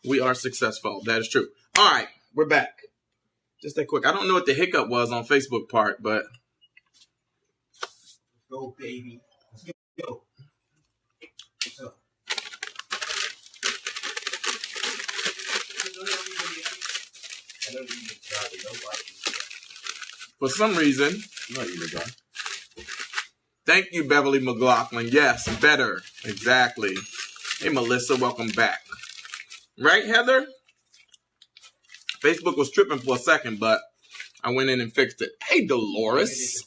We are successful. That is true. All right, we're back. Just that quick. I don't know what the hiccup was on Facebook part, but go baby. Go. What's up? For some reason, thank you, Beverly McLaughlin. Yes, better. Exactly. Hey, Melissa, welcome back. Right, Heather? Facebook was tripping for a second, but I went in and fixed it. Hey, Dolores.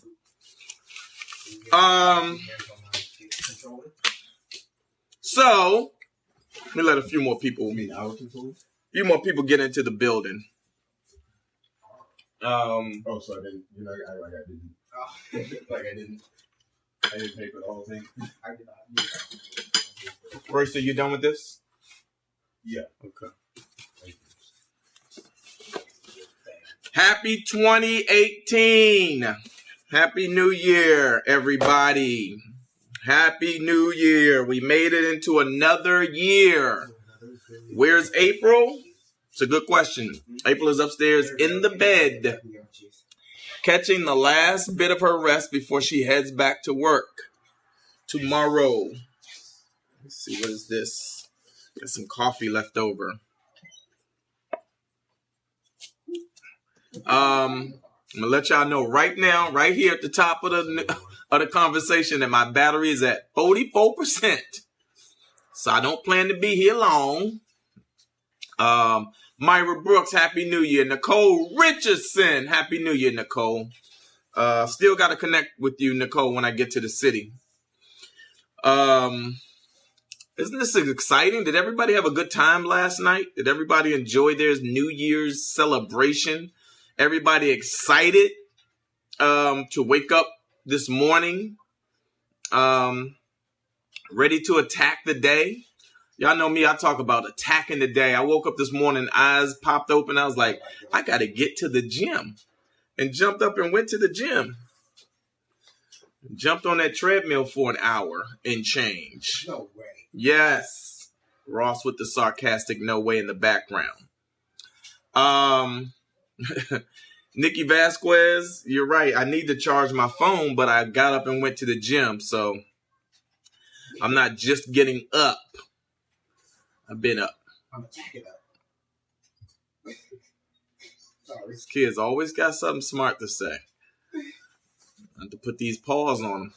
So, let me let a few more people get into the building. So I didn't, I didn't pay for the whole thing. Royce, are you done with this? Yeah. Okay. Thank you. Happy 2018. Happy New Year, everybody. Happy New Year. We made it into another year. Where's April? It's a good question. April is upstairs in the bed, catching the last bit of her rest before she heads back to work tomorrow. Let's see, what is this? Got some coffee left over. I'm gonna let y'all know right now, right here at the top of the conversation, that my battery is at 44%. So I don't plan to be here long. Myra Brooks, Happy New Year. Nicole Richardson, Happy New Year, Nicole. Still got to connect with you, Nicole, when I get to the city. Isn't this exciting? Did everybody have a good time last night? Did everybody enjoy their New Year's celebration? Everybody excited to wake up this morning, ready to attack the day? Y'all know me, I talk about attacking the day. I woke up this morning, eyes popped open. I was like, I got to get to the gym. And jumped up and went to the gym. Jumped on that treadmill for an hour and change. No way. Yes. Ross with the sarcastic no way in the background. Nikki Vasquez, you're right. I need to charge my phone, but I got up and went to the gym. So I'm not just getting up. I've been up. I'm attacking up. Sorry. These kids always got something smart to say. I have to put these paws on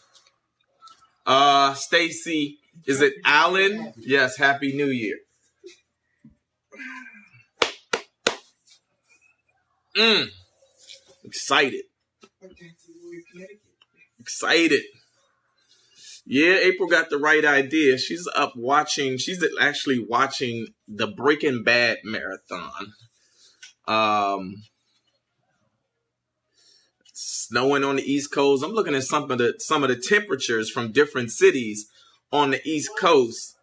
them. Stacy, is it Allen? Yes, Happy New Year. Excited. Excited. Yeah, April got the right idea. She's up watching. She's actually watching the Breaking Bad marathon. It's snowing on the East Coast. I'm looking at some of the temperatures from different cities on the East Coast.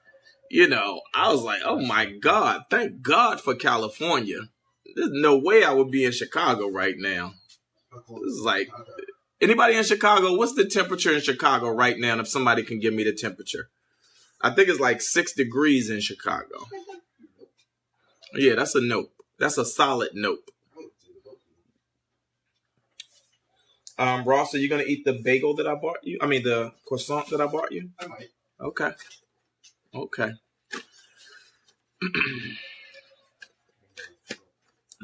You know, I was like, oh my God, thank God for California. There's no way I would be in Chicago right now. This is like, anybody in Chicago, what's the temperature in Chicago right now? And if somebody can give me the temperature. I think it's like 6 degrees in Chicago. Yeah, that's a nope. That's a solid nope. Ross, are you going to eat the bagel that I bought you? I mean, the croissant that I bought you? I might. Okay.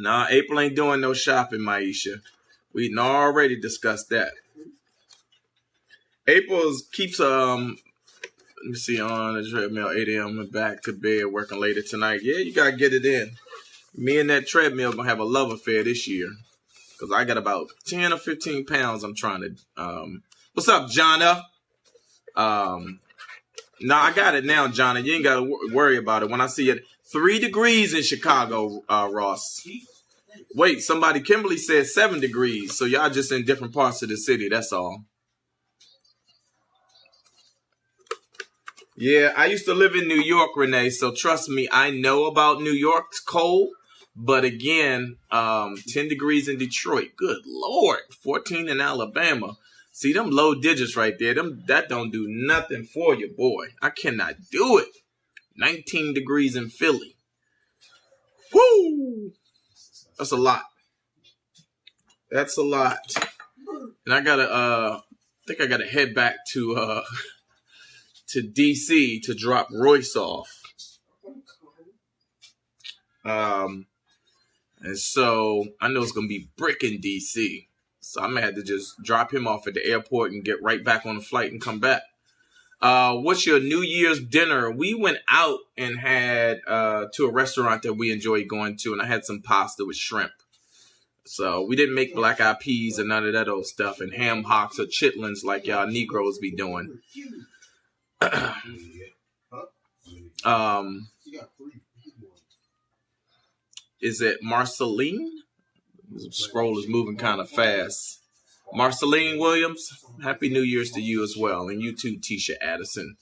Nah, April ain't doing no shopping, Maisha. We already discussed that. April keeps, let me see, on the treadmill, 8 a.m. and back to bed, working later tonight. Yeah, you got to get it in. Me and that treadmill going to have a love affair this year. Because I got about 10 or 15 pounds I'm trying to, what's up, Jonna? No, I got it now, Jonna. You ain't got to worry about it. When I see it, 3 degrees in Chicago, Ross. Wait, Kimberly said 7 degrees. So y'all just in different parts of the city. That's all. Yeah, I used to live in New York, Renee. So trust me, I know about New York's cold. But again, 10 degrees in Detroit. Good Lord. 14 in Alabama. See, them low digits right there. That don't do nothing for you, boy. I cannot do it. 19 degrees in Philly. That's a lot. That's a lot. And I gotta I think I gotta head back to DC to drop Royce off. And so I know it's gonna be brick in DC. So I'm gonna have to just drop him off at the airport and get right back on the flight and come back. What's your New Year's dinner? We went out and had to a restaurant that we enjoy going to, and I had some pasta with shrimp. So we didn't make black eyed peas or none of that old stuff, and ham hocks or chitlins like y'all Negroes be doing. Is it Marceline? The scroll is moving kind of fast. Marceline Williams, Happy New Year's to you as well. And you too, Tisha Addison.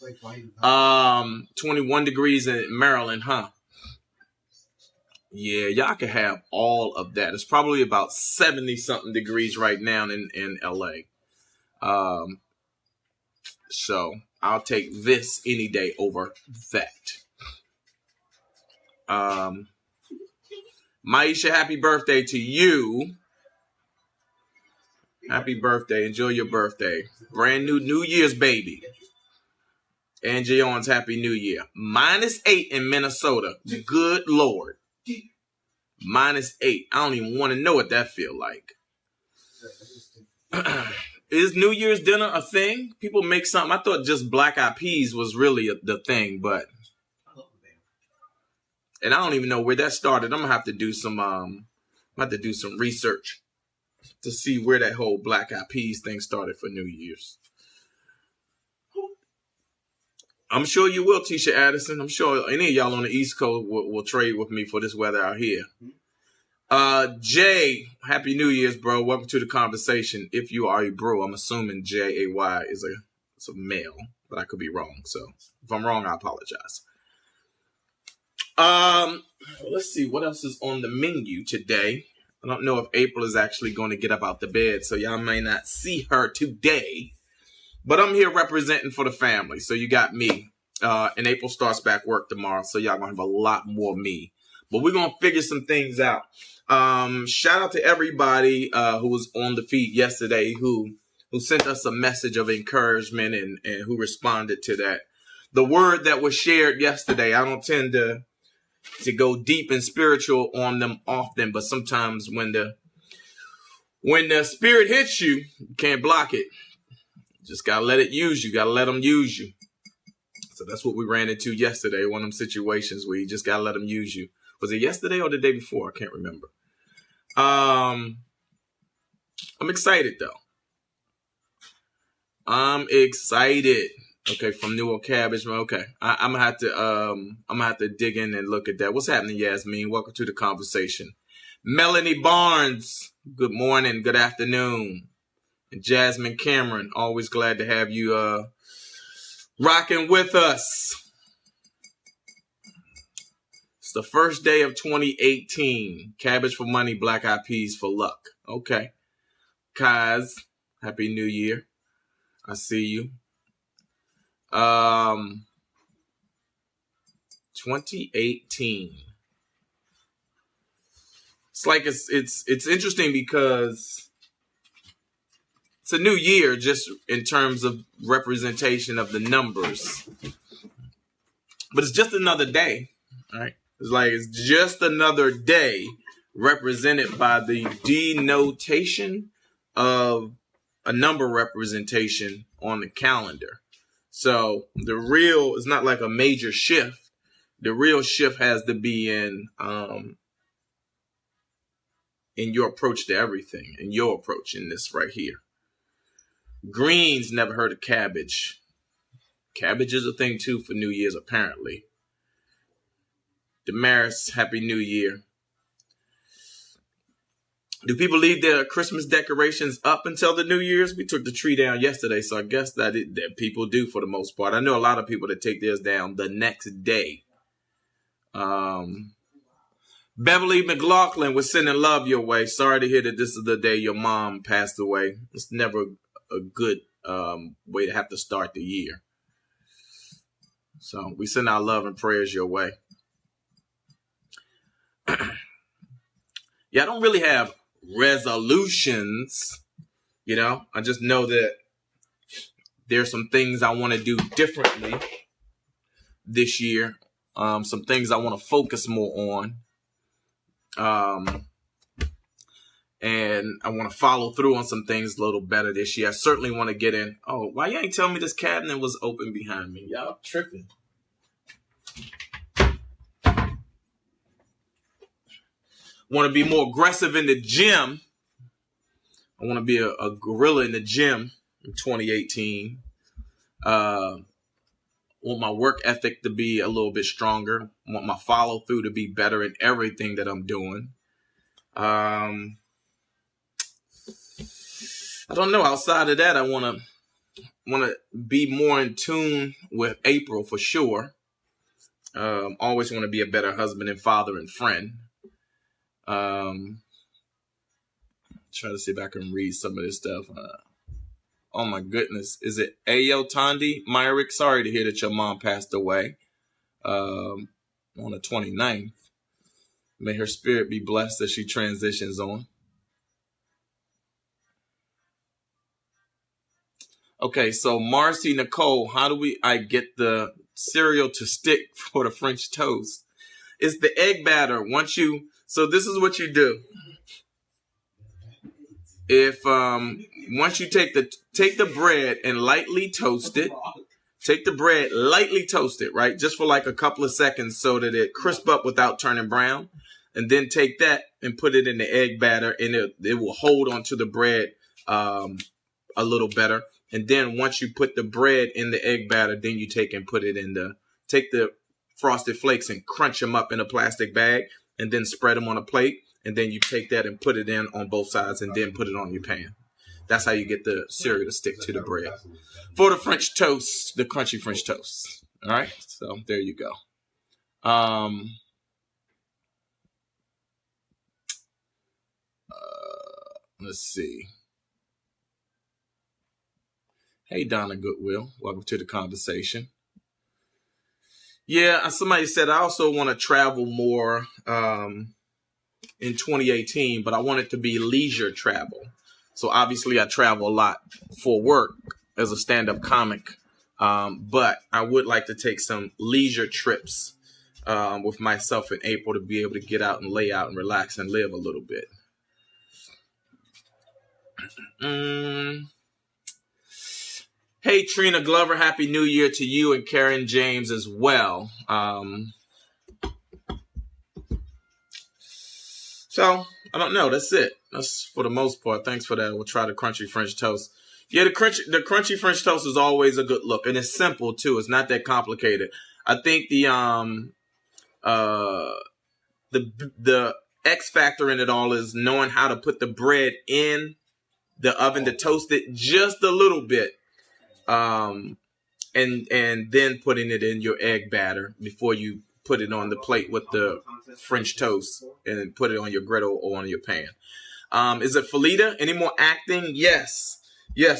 21 degrees in Maryland, huh? Yeah, y'all can have all of that. It's probably about 70-something degrees right now in LA. So I'll take this any day over that. Maisha, happy birthday to you. Happy birthday. Enjoy your birthday. Brand new New Year's baby. Angie Owens, Happy New Year. -8 in Minnesota. Good Lord. -8. I don't even want to know what that feel like. Is New Year's dinner a thing? People make something. I thought just black eyed peas was really the thing, but... And I don't even know where that started. I'm gonna have to do some research to see where that whole black eyed peas thing started for New Year's. I'm sure you will, Tisha Addison. I'm sure any of y'all on the East Coast will trade with me for this weather out here. Jay, Happy New Year's, bro. Welcome to the conversation. If you are a bro, I'm assuming J-A-Y is a male, but I could be wrong. So if I'm wrong, I apologize. Let's see what else is on the menu today. I don't know if April is actually going to get up out the bed, so y'all may not see her today. But I'm here representing for the family, so you got me. And April starts back work tomorrow, so y'all gonna have a lot more me. But we're gonna figure some things out. Shout out to everybody who was on the feed yesterday who sent us a message of encouragement and who responded to that. The word that was shared yesterday, I don't tend to go deep and spiritual on them often, but sometimes when the spirit hits you, you can't block it. You just gotta let it use you. Gotta let them use you. So that's what we ran into yesterday. One of them situations where you just gotta let them use you. Was it yesterday or the day before? I can't remember. I'm excited though. I'm excited. Okay, from Newell Cabbage. Okay, I'm gonna have to dig in and look at that. What's happening, Yasmin? Welcome to the conversation. Melanie Barnes. Good morning. Good afternoon. And Jasmine Cameron. Always glad to have you rocking with us. It's the first day of 2018. Cabbage for money, black eyed peas for luck. Okay. Kaz, Happy New Year. I see you. 2018. It's like it's interesting because it's a new year just in terms of representation of the numbers. But it's just another day, all right? It's just another day represented by the denotation of a number representation on the calendar. So the real is not like a major shift. The real shift has to be in your approach to everything, in your approach in this right here. Greens, never heard of cabbage. Cabbage is a thing too for New Year's, apparently. Damaris, Happy New Year. Do people leave their Christmas decorations up until the New Year's? We took the tree down yesterday, so I guess that people do for the most part. I know a lot of people that take theirs down the next day. Beverly McLaughlin was sending love your way. Sorry to hear that this is the day your mom passed away. It's never a good way to have to start the year. So we send our love and prayers your way. Yeah, I don't really have resolutions. You know, I just know that there's some things I want to do differently this year. Some things I want to focus more on. And I want to follow through on some things a little better this year. I certainly want to get in. Oh, why you ain't telling me this cabinet was open behind me? Y'all tripping. Want to be more aggressive in the gym. I want to be a gorilla in the gym in 2018. Want my work ethic to be a little bit stronger. Want my follow through to be better in everything that I'm doing. I don't know. Outside of that, I want to be more in tune with April for sure. Always want to be a better husband and father and friend. Try to see if I can read some of this stuff. Oh my goodness. Is it Ayo Tandi? Myrick, sorry to hear that your mom passed away on the 29th. May her spirit be blessed as she transitions on. Okay, so Marcy Nicole, how do I get the cereal to stick for the French toast? It's the egg batter. So this is what you do. If once you take the bread and lightly toast it, right? Just for like a couple of seconds so that it crisp up without turning brown. And then take that and put it in the egg batter and it will hold onto the bread a little better. And then once you put the bread in the egg batter, then you take the Frosted Flakes and crunch them up in a plastic bag and then spread them on a plate. And then you take that and put it in on both sides and then put it on your pan. That's how you get the cereal to stick to the bread. For the French toast, the crunchy French toast. All right. So there you go. Let's see. Hey, Donna Goodwill. Welcome to the conversation. Yeah, somebody said I also want to travel more in 2018, but I want it to be leisure travel. So obviously I travel a lot for work as a stand-up comic, but I would like to take some leisure trips with myself in April to be able to get out and lay out and relax and live a little bit. Hey, Trina Glover, Happy New Year to you and Karen James as well. So, I don't know. That's it. That's for the most part. Thanks for that. We'll try the crunchy French toast. Yeah, the crunchy French toast is always a good look. And it's simple, too. It's not that complicated. I think the X factor in it all is knowing how to put the bread in the oven to toast it just a little bit. And then putting it in your egg batter before you put it on the plate with the French toast and put it on your griddle or on your pan. Is it Felita? Any more acting? Yes.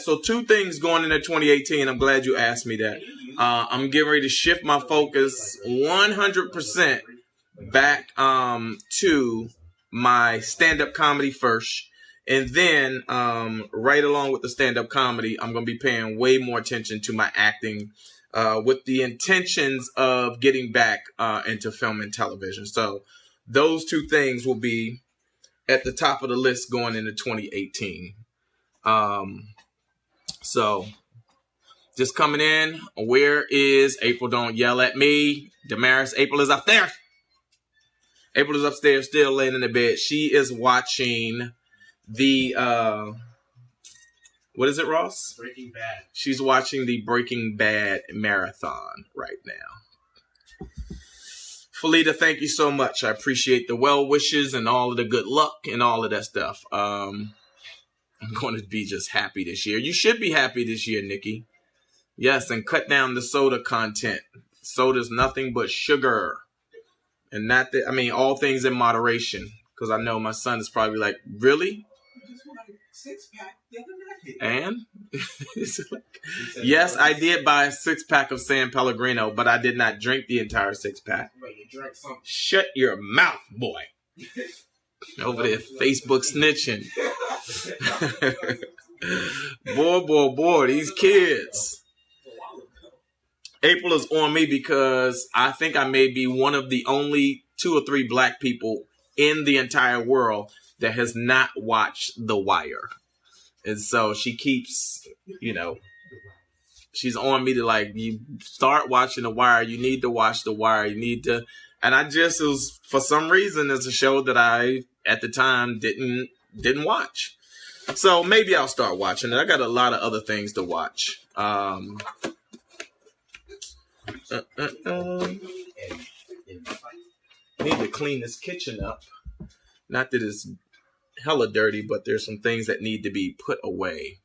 So 2 things going into 2018. I'm glad you asked me that. I'm getting ready to shift my focus 100% back to my stand-up comedy first. And then right along with the stand-up comedy, I'm going to be paying way more attention to my acting with the intentions of getting back into film and television. So those 2 things will be at the top of the list going into 2018. So just coming in, where is April? Don't yell at me. Damaris, April is up there. April is upstairs, still laying in the bed. She is watching the what is it, Ross? Breaking Bad. She's watching the Breaking Bad marathon right now. Felita, thank you so much. I appreciate the well wishes and all of the good luck and all of that stuff. I'm going to be just happy this year. You should be happy this year, Nikki. Yes, and cut down the soda content. Soda's nothing but sugar. And not that, I mean, all things in moderation. Because I know my son is probably like, really? Six-pack the other night. And? Yes, I did buy a 6-pack of San Pellegrino, but I did not drink the entire 6-pack. But you drank something. Shut your mouth, boy. Over there, Facebook snitching. Boy, these kids. April is on me because I think I may be one of the only 2 or 3 black people in the entire world that has not watched The Wire. And so she keeps, she's on me to like, you start watching The Wire. You need to watch The Wire. You need to. And it was, for some reason, it's a show that I, at the time, didn't watch. So maybe I'll start watching it. I got a lot of other things to watch. Need to clean this kitchen up. Not that it's hella dirty, but there's some things that need to be put away.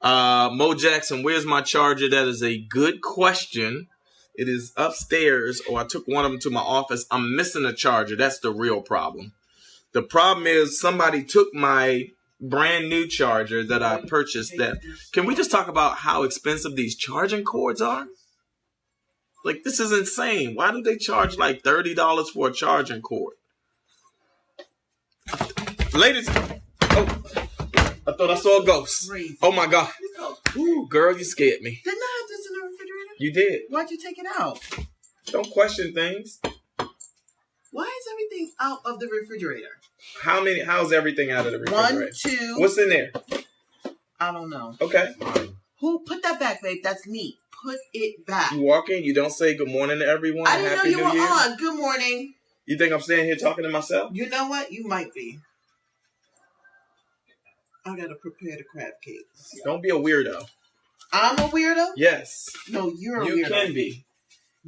Mo Jackson, where's my charger? That is a good question. It is upstairs, or I took one of them to my office. I'm missing a charger. That's the real problem. The problem is somebody took my brand new charger that I purchased. Can we just talk about how expensive these charging cords are? Like, this is insane. Why do they charge like $30 for a charging cord? Ladies, oh, I thought I saw a ghost. Crazy. Oh my God. Ooh, girl, you scared me. Didn't I have this in the refrigerator? You did. Why'd you take it out? Don't question things. Why is everything out of the refrigerator? How's everything out of the refrigerator? 1, 2. What's in there? I don't know. Okay. Who put that back, babe? That's me. Put it back. You walk in, you don't say good morning to everyone. I didn't Happy know you New were Year. on. Good morning. You think I'm standing here talking to myself? You know what? You might be. I gotta prepare the crab cakes. Don't be a weirdo. I'm a weirdo? Yes. No, you're a weirdo. You can be.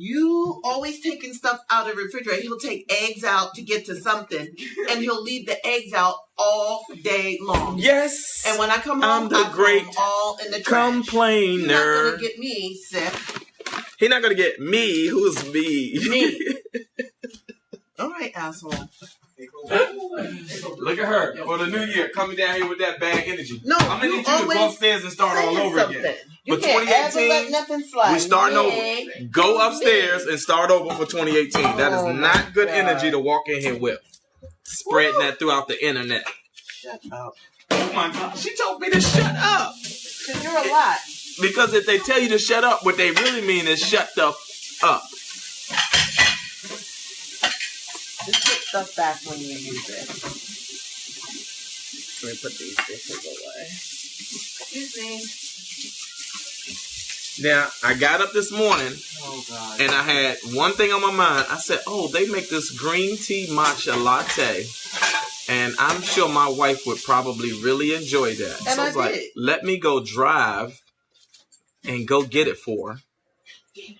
You always taking stuff out of the refrigerator. He'll take eggs out to get to something, and he'll leave the eggs out all day long. Yes. And when I come home, I'm the I great throw them all in the trash. complainer. You're not gonna get me sick. He's not gonna get me. Who's me? Me. All right, asshole. Look at her for the new year coming down here with that bad energy. No, I'm gonna need you to go upstairs and start all over again. You For can't ever 2018, let nothing slide. we starting Yeah. over. Go upstairs and start over for 2018. That is Oh not good my energy to God. walk in here with. Spreading that throughout the internet. Shut up. Oh my God. She told me to shut up. Because you're a lot. Because if they tell you to shut up, what they really mean is shut the up. Just put stuff back when you use it. Let me put these dishes away. Excuse me. Now, I got up this morning Oh, God. and I had one thing on my mind. I said, oh, they make this green tea matcha latte. And I'm sure my wife would probably really enjoy that. And So I was like, did. let me go drive and go get it for her.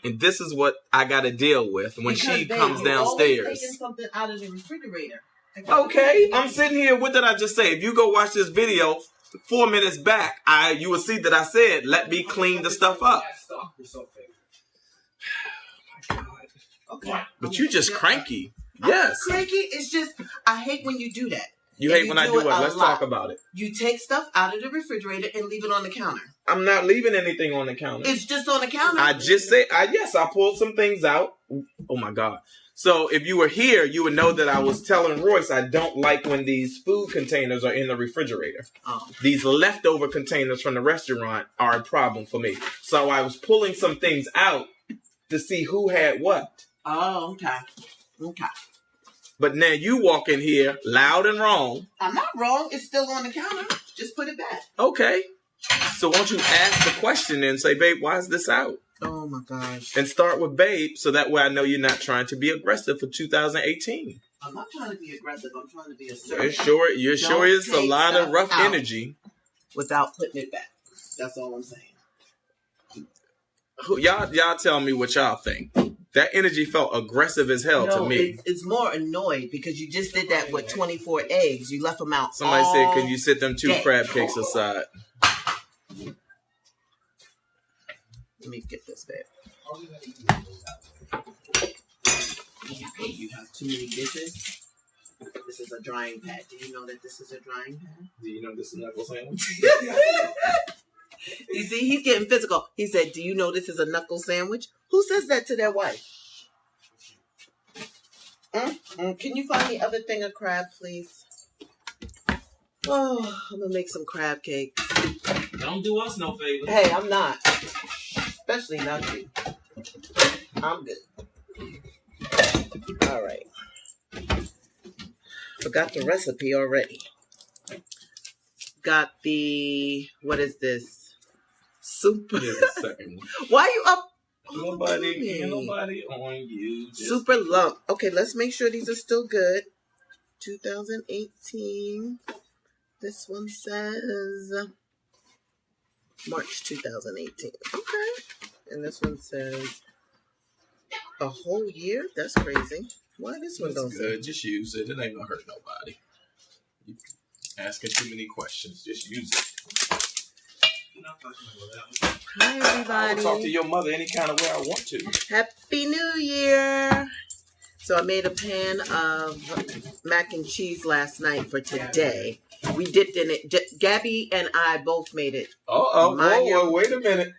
And this is what I got to deal with when Because, she babe, comes you're always downstairs. taking something out of the refrigerator. Okay, I'm sitting here. What did I just say? If you go watch this video 4 minutes back, you will see that I said, let me clean the stuff up. Okay. But you just cranky. Yes. Cranky. It's just, I hate when you do that. You And hate you when I do do it what? a Let's lot. talk about it. You take stuff out of the refrigerator and leave it on the counter. I'm not leaving anything on the counter. It's just on the counter. I just said, yes, I pulled some things out. Oh my God. So if you were here, you would know that I was telling Royce I don't like when these food containers are in the refrigerator. Oh. These leftover containers from the restaurant are a problem for me. So I was pulling some things out to see who had what. Oh, okay. Okay. But now you walk in here loud and wrong. I'm not wrong. It's still on the counter. Just put it back. Okay. So won't you ask the question and say, babe, why is this out? Oh, my gosh. And start with babe so that way I know you're not trying to be aggressive for 2018. I'm not trying to be aggressive. I'm trying to be assertive. You sure Don't is a take lot of stuff rough out energy. without putting it back. That's all I'm saying. Y'all tell me what y'all think. That energy felt aggressive as hell to me. It's more annoyed because you just did that with 24 eggs. You left them out. Somebody all said, can you sit them 2 day. crab cakes aside? Let me get this back. You have too many dishes. This is a drying pad. Do you know that this is a drying pad? Do you know this is knuckle sandwich? You see, he's getting physical. He said, do you know this is a knuckle sandwich? Who says that to their wife? Can you find the other thing of crab, please? Oh, I'm gonna make some crab cakes. Don't do us no favor. Hey, I'm not. Especially not you. I'm good. All right. Forgot the recipe already. Got the, what is this? Super. Here's the second one. Why are you up? Ain't nobody on you. Super lump. Okay, let's make sure these are still good. 2018. This one says March 2018. Okay. And this one says a whole year? That's crazy. Why this one don't say? Good. Just use it. It ain't gonna hurt nobody. You asking too many questions. Just use it. Hi, I'll everybody. talk to your mother any kind of way I want to. Happy New Year. So I made a pan of mac and cheese last night for today. We dipped in it. Gabby and I both made it. Whoa, wait a minute.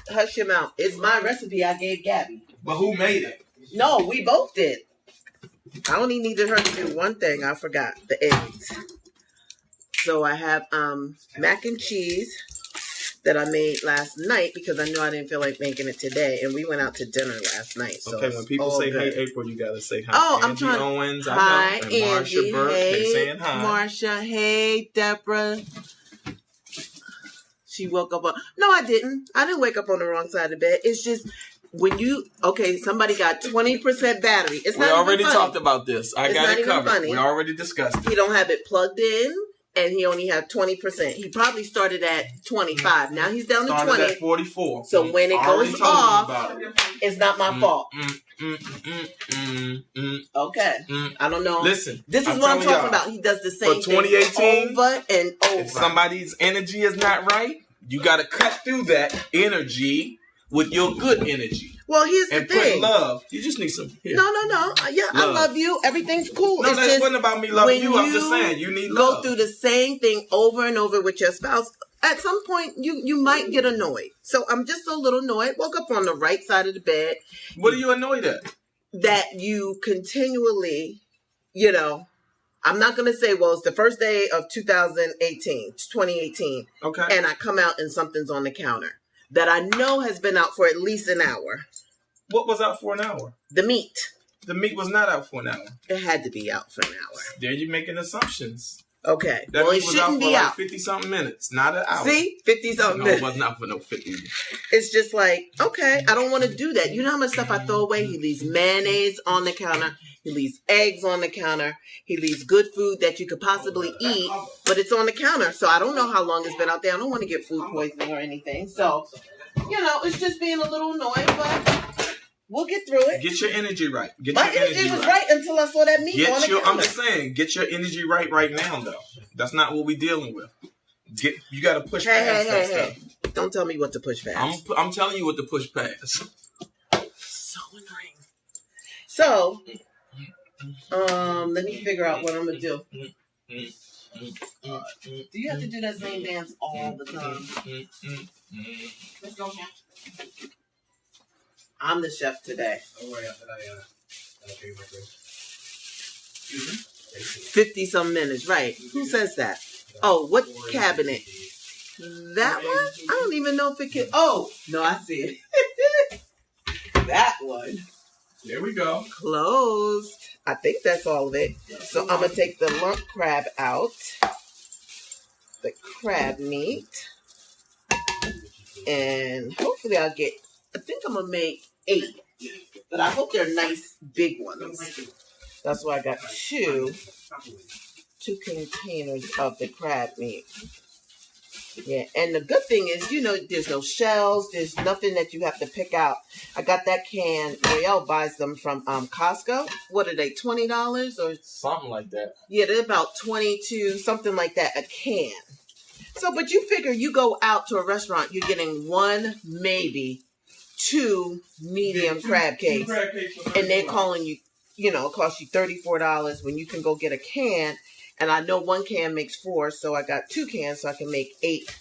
Hush your mouth. It's my recipe I gave Gabby. But who made it? No, we both did. I only needed her to do one thing. I forgot the eggs. So I have mac and cheese that I made last night because I knew I didn't feel like making it today, and we went out to dinner last night. So Okay, when people say hey April, you gotta say hi. Oh, I'm Angie trying. Owens, I Hi, know, and Marsha Angie. Burke, they Hey, saying hi. Marsha. Hey, Deborah. She woke up on. No, I didn't. I didn't wake up on the wrong side of the bed. It's just when you. Okay, somebody got 20% battery. It's We not already even funny. talked about this. I It's got not it even covered. funny. We already discussed it. He don't have it plugged in, and he only had 20%. He probably started at 25. Now he's down to Started 20. at 44. So when it Already goes told you off, about it. it's not my fault. Mm. Okay. I don't know. Listen, This is I'm what I'm telling talking y'all, about. He does the same for 2018, thing over and over. if somebody's energy is not right, you got to cut through that energy with your good energy Well, here's the and thing. put love. You just need some. Here. No. Yeah, I Love. love you. Everything's cool. No, It's that just wasn't about me loving when you. I'm just saying you need go love. through the same thing over and over with your spouse. At some point, you might get annoyed. So I'm just a little annoyed. Woke up on the right side of the bed. What are you annoyed at? That you continually, I'm not going to say, well, it's the first day of 2018, Okay. and I come out and something's on the counter that I know has been out for at least an hour. What was out for an hour? The meat. The meat was not out for an hour. It had to be out for an hour. There you're making assumptions. Okay. That Well, it meat was out shouldn't for be like out. 50-something minutes, not an hour. See? 50-something No, it minutes. was not for no 50. It's just like, okay, I don't want to do that. You know how much stuff I throw away? He leaves mayonnaise on the counter. He leaves eggs on the counter. He leaves good food that you could possibly eat, but it's on the counter. So I don't know how long it's been out there. I don't want to get food poisoning or anything. So, it's just being a little annoying, but we'll get through it. Get your energy right. Get My your energy energy was right. right until I saw that meat on the I'm counter. just saying, get your energy right now, though. That's not what we're dealing with. You got to push past that stuff. Don't tell me what to push past. I'm telling you what to push past. So annoying. So, let me figure out what I'm gonna do. Do you have to do that same dance all the time? Let's go, Chef. I'm the chef today. Oh, right after that, I'll pay my grace. 50-some minutes, right? Who says that? Oh, what cabinet? That one? I don't even know if it can. Oh, no, I see it. That one. There we go. Closed. I think that's all of it. So I'm going to take the lump crab out. The crab meat. And hopefully I think I'm going to make 8. But I hope they're nice big ones. That's why I got two containers of the crab meat. Yeah, and the good thing is, there's no shells. There's nothing that you have to pick out. I got that can. Royale buys them from Costco. What are they, $20 or Something like that. Yeah, they're about 22, something like that, a can. So, but you figure you go out to a restaurant, you're getting 1, maybe 2 medium crab cakes, and they're calling you, it costs you $34 when you can go get a can. And I know 1 can makes 4, so I got 2 cans, so I can make 8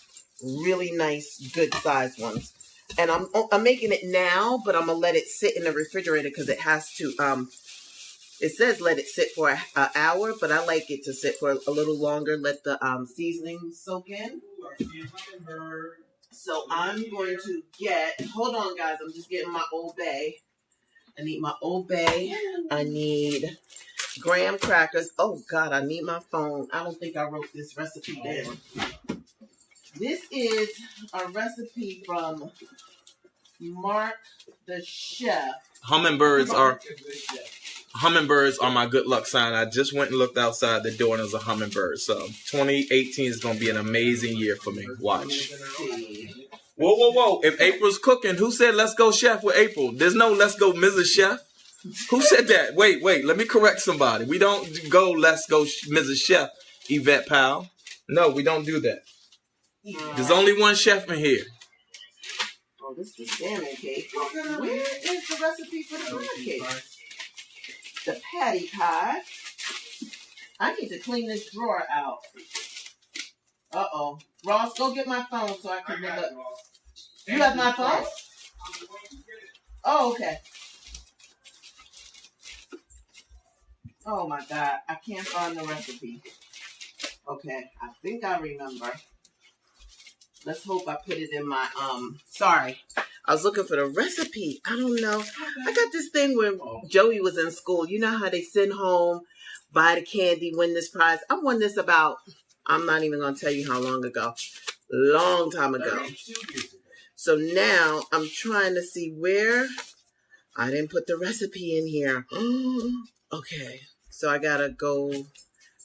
really nice, good sized ones. And I'm making it now, but I'm gonna let it sit in the refrigerator because it has to It says let it sit for an hour, but I like it to sit for a little longer. Let the seasoning soak in. So I'm going to get. Hold on, guys. I'm just getting my Old Bay. I need my Old Bay. I need graham crackers. Oh God, I need my phone. I don't think I wrote this recipe down. This is a recipe from Mark the Chef. Hummingbirds are my good luck sign. I just went and looked outside the door and there's a hummingbird. So 2018 is going to be an amazing year for me. Watch. Whoa. If April's cooking, who said let's go chef with April? There's no let's go Mrs. Chef. Who said that? Wait. Let me correct somebody. We don't go let's go Mrs. Chef, Yvette Powell. No, we don't do that. There's only one chef in here. Oh, this is the salmon cake. Where is the recipe for the crab cake? The patty pie. I need to clean this drawer out. Uh-oh. Ross, go get my phone so I can look up. You have my phone? Oh, okay. Oh, my God. I can't find the recipe. Okay. I think I remember. Let's hope I put it in my, sorry. I was looking for the recipe. I don't know. I got this thing when Joey was in school. You know how they send home, buy the candy, win this prize? I won this about, I'm not even going to tell you how long ago. Long time ago. So now I'm trying to see where I didn't put the recipe in here. Okay. So I got to go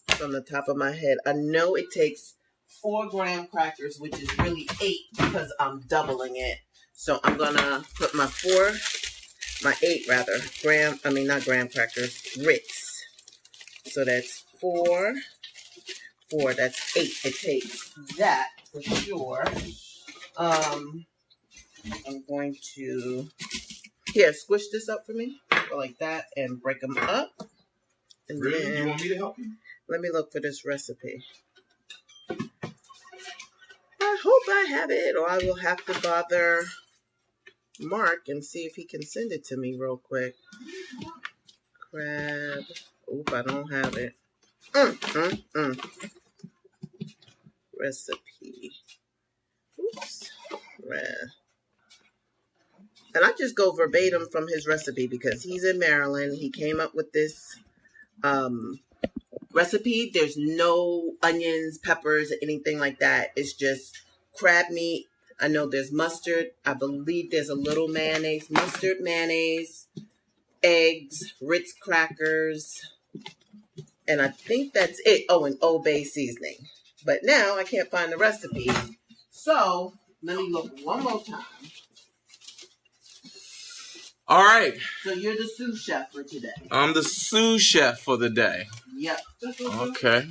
from the top of my head. I know it takes 4 graham crackers, which is really 8 because I'm doubling it. So I'm going to put my 8 not graham crackers, Ritz. So that's 4, that's 8. It takes that for sure. I'm going to, squish this up for me. Go like that and break them up. And Really? then, You want me to help you? let me look for this recipe. I hope I have it, or I will have to bother Mark and see if he can send it to me real quick. Crab. Oop, I don't have it. Recipe. Oops. And I just go verbatim from his recipe because he's in Maryland. He came up with this recipe. There's no onions, peppers, or anything like that. It's just crab meat. I know there's mustard. I believe there's a little mayonnaise, mustard, mayonnaise, eggs, Ritz crackers, and I think that's it. Oh, and Old Bay seasoning. But now I can't find the recipe. So let me look one more time. All right. So you're the sous chef for today. I'm the sous chef for the day. Yep. Okay.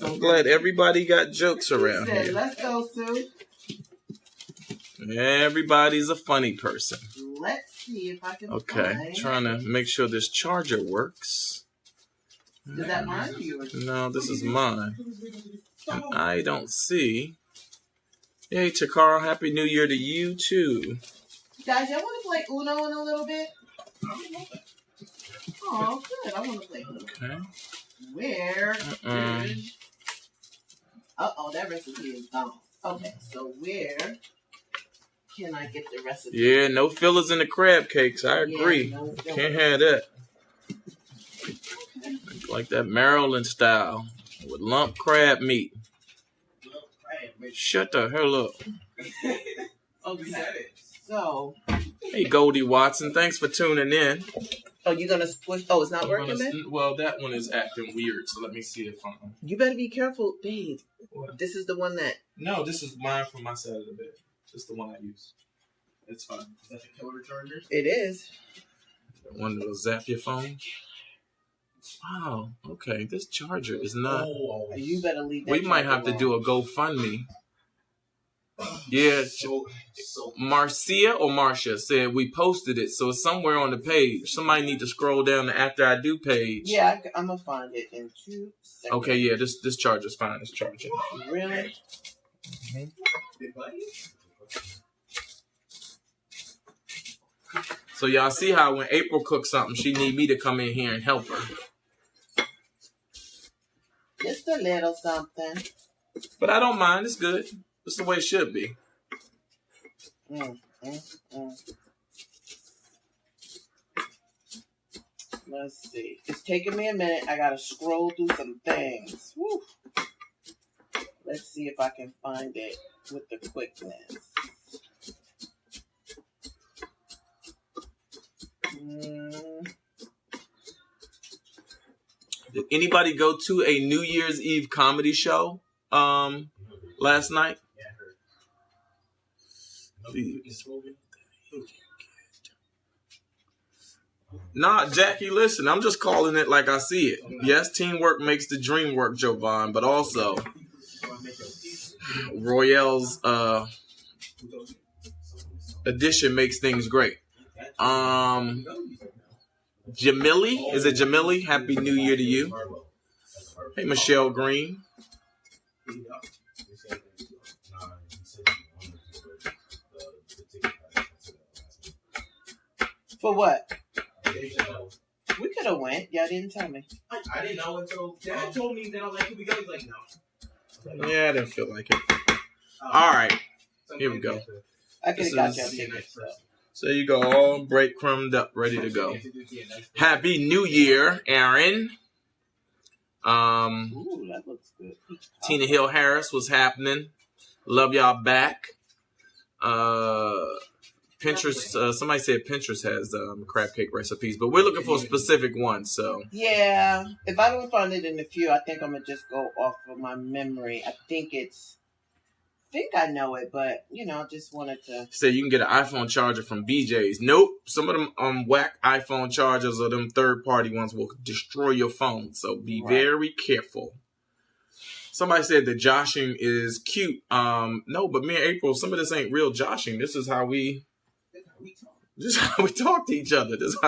I'm glad everybody got jokes around here. Let's go, Sue. Everybody's a funny person. Let's see if I can Okay, trying to make sure this charger works. Is that mine or yours? No, this is mine. And I don't see. Hey, Takara, Happy New Year to you, too. Guys, y'all want to play Uno in a little bit? Oh, good. I want to play Uno. Okay. Where is... Uh-oh, that recipe is gone. Okay, so where can I get the recipe? Yeah, no fillers in the crab cakes. I agree. Yeah, no fillers. Can't have that. Okay. Like that Maryland style with lump crab meat. Shut the hell up. Okay, so... Hey, Goldie Watson. Thanks for tuning in. Oh, you're going to squish... Oh, it's not working, man? Well, that one is acting weird, so let me see if I'm... You better be careful, babe. What? This is the one that... No, this is mine from my side of the bed. This is the one I use. It's fine. Is that the killer charger? It is. The one that'll zap your phone. Wow. Okay, this charger is not... Oh, You better leave that We might charger have to alone. do a GoFundMe. Yeah, Marcia or Marcia said we posted it, so it's somewhere on the page. Somebody need to scroll down the After I Do page. Yeah, I'm going to find it in 2 seconds. Okay, yeah, this charger's fine. It's charging. Really? So y'all see how when April cooks something, she need me to come in here and help her. Just a little something. But I don't mind. It's good. It's the way it should be. Let's see. It's taking me a minute. I gotta scroll through some things. Woo. Let's see if I can find it with the quickness. Did anybody go to a New Year's Eve comedy show last night? Nah, Jackie, listen, I'm just calling it like I see it. Yes, teamwork makes the dream work, Jovan, but also Royale's addition makes things great. Jamili, is it Jamili? Happy New Year to you. Hey, Michelle Green. For what? We could have went. Y'all didn't tell me. I didn't know until Dad told me. Then I was like, "Can we go?" He's like, "No." Yeah, I didn't feel like it. All right, here we go. I could have got y'all tickets. So there you go, all breadcrumbed up, ready to go. Happy New Year, Aaron. Ooh, that looks good. Tina Hill Harris was happening. Love y'all back. Pinterest. Somebody said Pinterest has crab cake recipes, but we're looking for a specific one. So yeah, if I don't find it in the few, I think I'm gonna just go off of my memory. I think I know it, but just wanted to say you can get an iPhone charger from BJ's. Nope, some of them whack iPhone chargers or them third-party ones will destroy your phone. So be very careful. Somebody said that joshing is cute. No, but me and April, some of this ain't real joshing. This is how we talk to each other. This is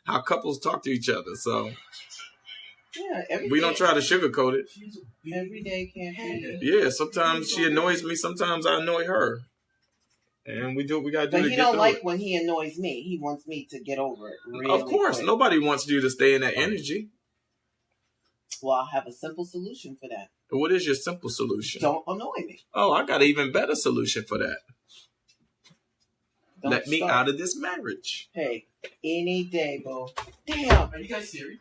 how couples talk to each other. So we don't try to sugarcoat it. Every day can't be. Yeah, sometimes she annoys me. Sometimes I annoy her. And we do what we got to do. But he don't like when he annoys me. He wants me to get over it. Really of course. quick. Nobody wants you to stay in that energy. Well, I have a simple solution for that. What is your simple solution? Don't annoy me. Oh, I got an even better solution for that. Don't Let me start. out of this marriage. Hey, any day, bro. Damn. Are you guys serious?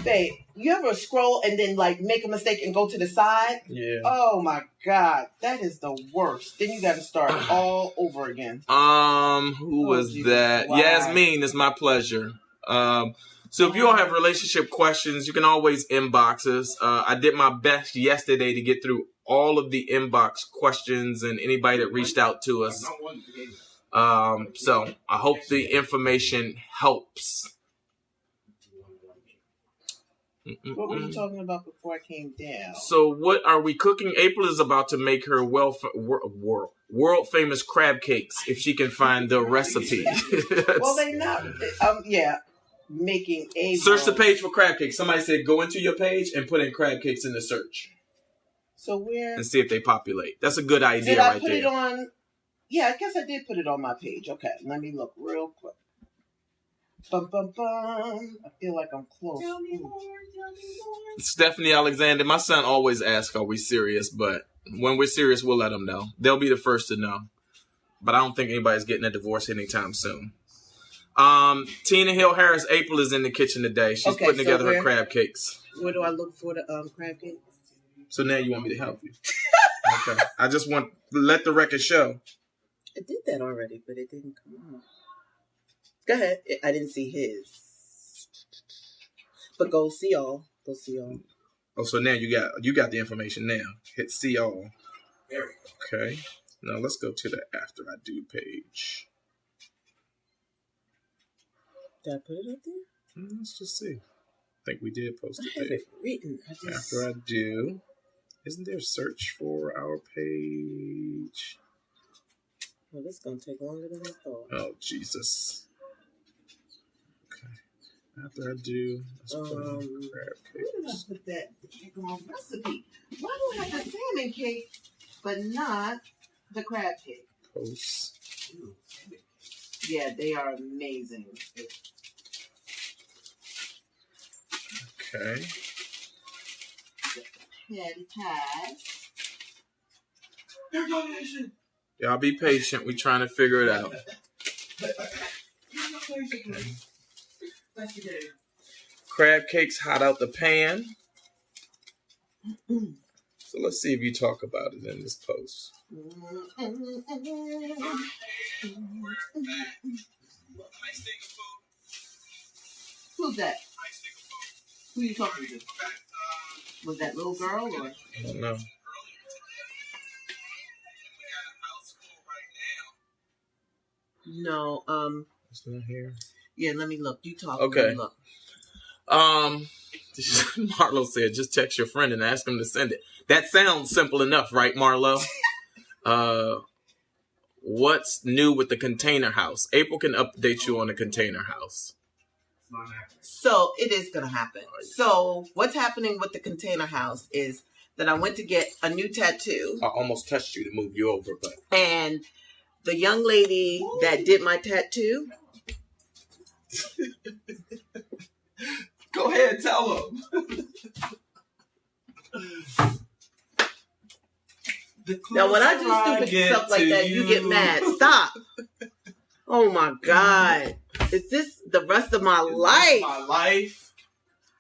Babe, you ever scroll and then make a mistake and go to the side? Yeah. Oh my God, that is the worst. Then you got to start all over again. Who was Jesus. that? Wow. Yasmin, it's my pleasure. So if you all have relationship questions, you can always inbox us. I did my best yesterday to get through all of the inbox questions and anybody that reached out to us. So I hope the information helps. What were you talking about before I came down? So what are we cooking? April is about to make her world famous crab cakes if she can find the recipe. Well, they not. Making a search the page for crab cakes. Somebody said go into your page and put in crab cakes in the search. So where? And see if they populate. That's a good idea did I right put there. it on? Yeah, I guess I did put it on my page. Okay, let me look real quick. Bum, bum, bum. I feel like I'm close. Tell me more. Stephanie Alexander, my son always asks, are we serious? But when we're serious, we'll let them know. They'll be the first to know. But I don't think anybody's getting a divorce anytime soon. Tina Hill Harris, April is in the kitchen today. She's putting together her crab cakes. Where do I look for the crab cakes? So now you want me to help you? Okay. I just want to let the record show. I did that already, but it didn't come on. Go ahead. I didn't see his. But go see all. Go see all. Oh, so now you got the information now. Hit see all. There we go. Okay. Now let's go to the after I do page. Did I put it up there? Let's just see. I think we did post it I have there. it written. After I do. Isn't there a search for our page? Well, this is going to take longer than I thought. Oh, Jesus. Okay. After I do, let's put in crab Where did I cakes. put that wrong recipe? Why do I have the salmon cake, but not the crab cake? Post. Yeah, they are amazing. Okay. Patty pies. Y'all be patient. We trying to figure it out. Crab cakes hot out the pan. So let's see if you talk about it in this post. Who's that? Who you talking to? Was that little girl or? I don't know. No, It's not here. yeah, let me look. You talk. Okay. Let me look. Marlo said, just text your friend and ask him to send it. That sounds simple enough, right, Marlo? What's new with the container house? April can update you on the container house. So it is going to happen. So what's happening with the container house is that I went to get a new tattoo. I almost touched you to move you over, but. And the young lady that did my tattoo. Go ahead, tell him. Now, when I do stupid stuff like that, you get mad. Stop. Oh, my God. Is this the rest of my life? My life.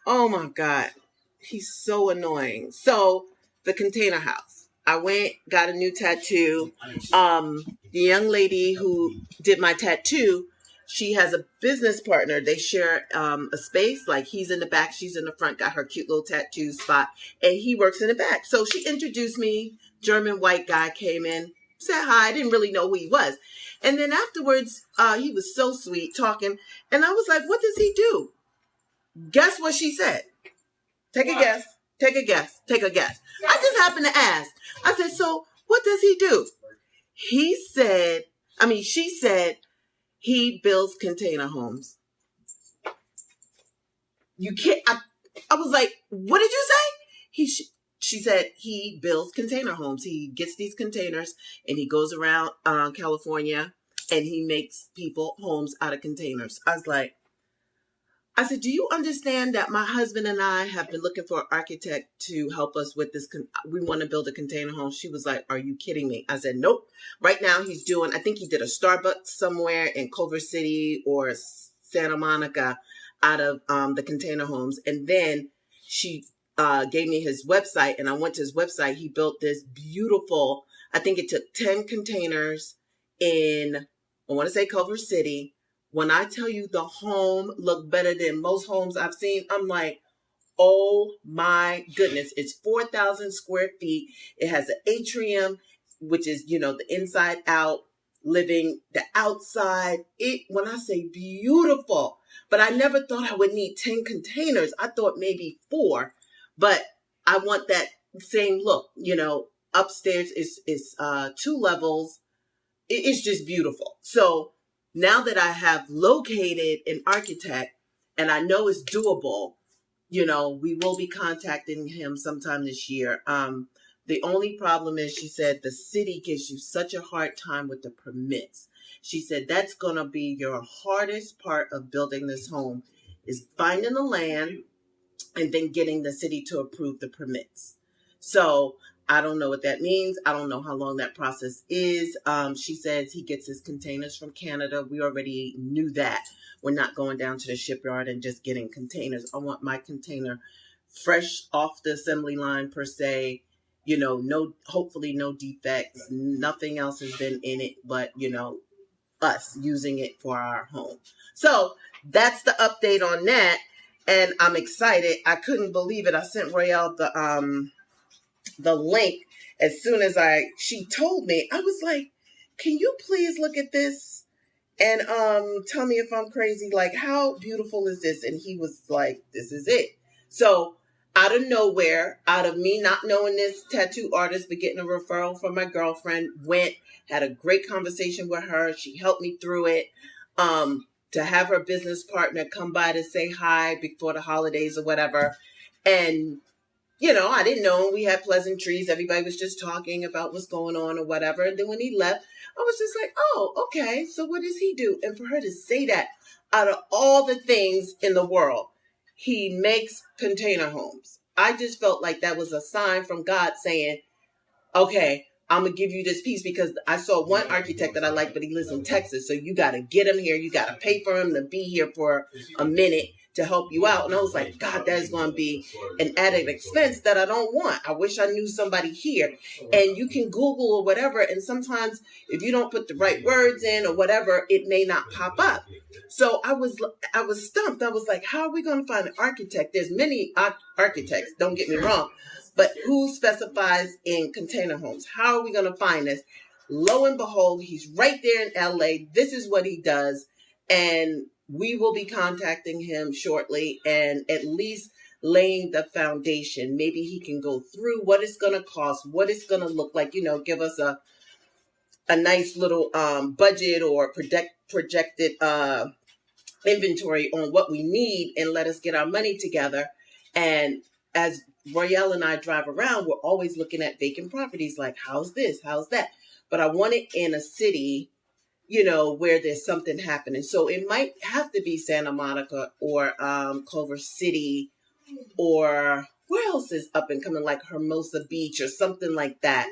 Oh, my God. He's so annoying. So, the container house. I went, got a new tattoo. The young lady who did my tattoo, she has a business partner. They share a space. Like, he's in the back, she's in the front, got her cute little tattoo spot, and he works in the back. So she introduced me. German white guy came in, said hi. I didn't really know who he was. And then afterwards, he was so sweet talking. And I was like, what does he do? Guess what she said? Take a guess. Take a guess. Take a guess. I just happened to ask. I said, so what does he do? She said, he builds container homes. You can't, I was like, what did you say? She said he builds container homes. He gets these containers and he goes around California and he makes people homes out of containers. I said, do you understand that my husband and I have been looking for an architect to help us with this? We want to build a container home. She was like, are you kidding me? I said, nope. Right now he's doing, I think he did a Starbucks somewhere in Culver City or Santa Monica out of the container homes. And then she gave me his website and I went to his website. He built this beautiful, I think it took 10 containers in, I want to say Culver City. When I tell you the home looked better than most homes I've seen, I'm like, oh my goodness. It's 4,000 square feet. It has an atrium, which is, the inside out living, the outside. When I say beautiful, but I never thought I would need 10 containers. I thought maybe 4, but I want that same look, upstairs is 2 levels. It's just beautiful. So now that I have located an architect and I know it's doable, we will be contacting him sometime this year. The only problem is, she said, the city gives you such a hard time with the permits. She said, that's going to be your hardest part of building this home is finding the land and then getting the city to approve the permits. So I don't know what that means. I don't know how long that process is. She says he gets his containers from Canada. We already knew that. We're not going down to the shipyard and just getting containers. I want my container fresh off the assembly line per se. Hopefully no defects. Nothing else has been in it, but, us using it for our home. So that's the update on that. And I'm excited. I couldn't believe it. I sent Royale the link as soon as she told me. I was like, can you please look at this and tell me if I'm crazy? Like, how beautiful is this? And he was like, this is it. So out of nowhere, out of me not knowing this tattoo artist, but getting a referral from my girlfriend, had a great conversation with her. She helped me through it. To have her business partner come by to say hi before the holidays or whatever. And I didn't know. We had pleasantries. Everybody was just talking about what's going on or whatever. And then when he left, I was just like, oh, okay. So what does he do? And for her to say that out of all the things in the world, he makes container homes. I just felt like that was a sign from God saying, okay, I'm going to give you this piece because I saw one architect that I like, but he lives in Texas. So you got to get him here. You got to pay for him to be here for a minute to help you out. And I was like, God, that is going to be an added expense that I don't want. I wish I knew somebody here. And you can Google or whatever. And sometimes if you don't put the right words in or whatever, it may not pop up. So I was stumped. I was like, how are we going to find an architect? There's many architects, don't get me wrong. But who specifies in container homes? How are we going to find this? Lo and behold, he's right there in LA. This is what he does. And we will be contacting him shortly and at least laying the foundation. Maybe he can go through what it's going to cost, what it's going to look like, give us a nice little budget or projected inventory on what we need and let us get our money together. And as Royale and I drive around, we're always looking at vacant properties like, how's this? How's that? But I want it in a city, where there's something happening. So it might have to be Santa Monica or Culver City or where else is up and coming, like Hermosa Beach or something like that,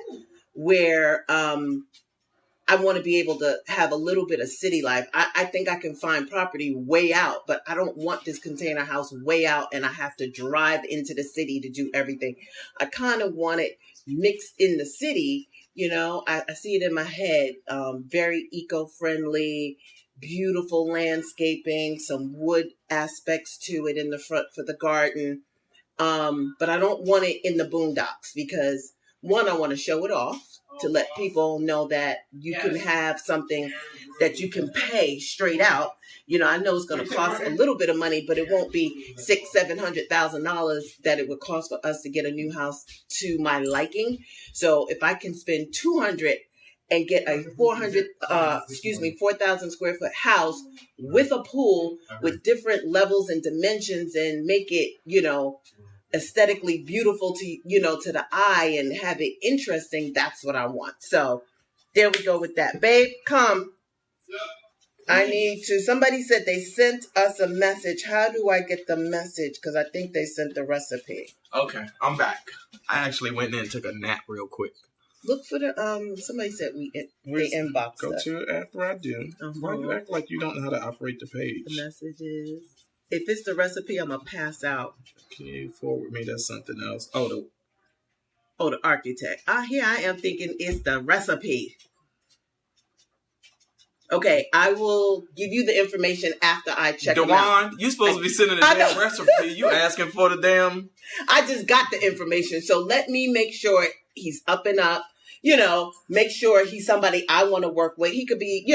where I want to be able to have a little bit of city life. I think I can find property way out, but I don't want this container house way out and I have to drive into the city to do everything. I kind of want it mixed in the city. I see it in my head. Very eco-friendly, beautiful landscaping, some wood aspects to it in the front for the garden. But I don't want it in the boondocks because, one, I want to show it off to let people know that you can have something that you can pay straight out. I know it's going to cost a little bit of money, but it won't be $600,000-$700,000 that it would cost for us to get a new house to my liking. So if I can spend $200,000 and get a 4,000 square foot house with a pool with different levels and dimensions and make it, aesthetically beautiful to the eye and have it interesting, that's what I want. So there we go with that. Babe, come. I need to, somebody said they sent us a message. How do I get the message? Because I think they sent the recipe. Okay, I'm back. I actually went in and took a nap real quick. Look for the, somebody said they inboxed Go us. to it after I do. Why you act like you don't know how to operate the page? The messages. If it's the recipe, I'm going to pass out. Can you forward me? That's something else. Oh, the architect. Here I am thinking it's the recipe. Okay, I will give you the information after I check them out. Dewan, you supposed to be sending the damn recipe. You asking for the damn... I just got the information. So let me make sure he's up and up. Make sure he's somebody I want to work with. He could be,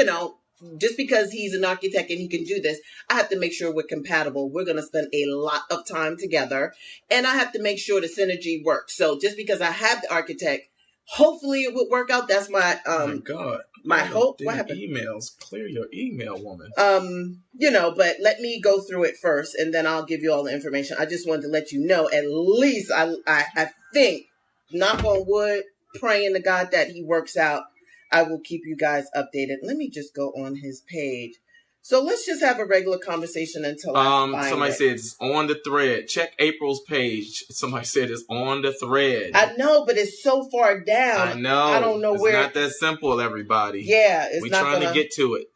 just because he's an architect and he can do this, I have to make sure we're compatible. We're going to spend a lot of time together. And I have to make sure the synergy works. So just because I have the architect, hopefully it would work out. That's my oh my God. My hope. What happened? Emails. Clear your email, woman. But let me go through it first and then I'll give you all the information. I just wanted to let you know, at least I think, knock on wood, praying to God that he works out. I will keep you guys updated. Let me just go on his page. So let's just have a regular conversation until I find somebody it. said it's on the thread. Check April's page. Somebody said it's on the thread. I know, but it's so far down. I know. I don't know where. It's not that simple, everybody. Yeah, it's We're not trying to get to it.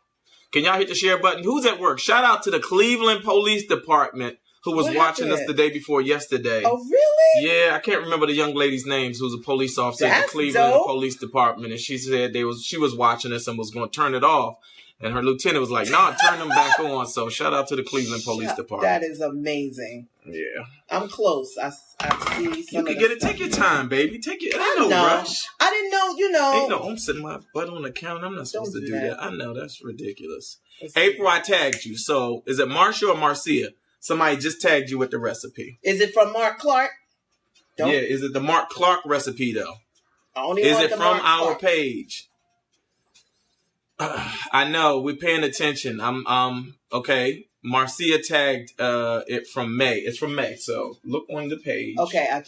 Can y'all hit the share button? Who's at work? Shout out to the Cleveland Police Department who was watching us the day before yesterday. Oh, really? Yeah, I can't remember the young lady's names who's a police officer at the Cleveland Police Department. And she said she was watching us and was going to turn it off. And her lieutenant was like, no, turn them back on. So shout out to the Cleveland Police Department. That is amazing. Yeah. I'm close. I see some. You can get it. Take your time, baby. Take it. Ain't no rush. I didn't know, Ain't no, I'm sitting my butt on the counter. I'm not supposed to do that. I know. That's ridiculous. April, I tagged you. So is it Marcia or Marcia? Somebody just tagged you with the recipe. Is it from Mark Clark? Yeah. Is it the Mark Clark recipe, though? Is it from our page? I know we're paying attention. I'm okay. Marcia tagged it from May. It's from May, so look on the page. Okay, I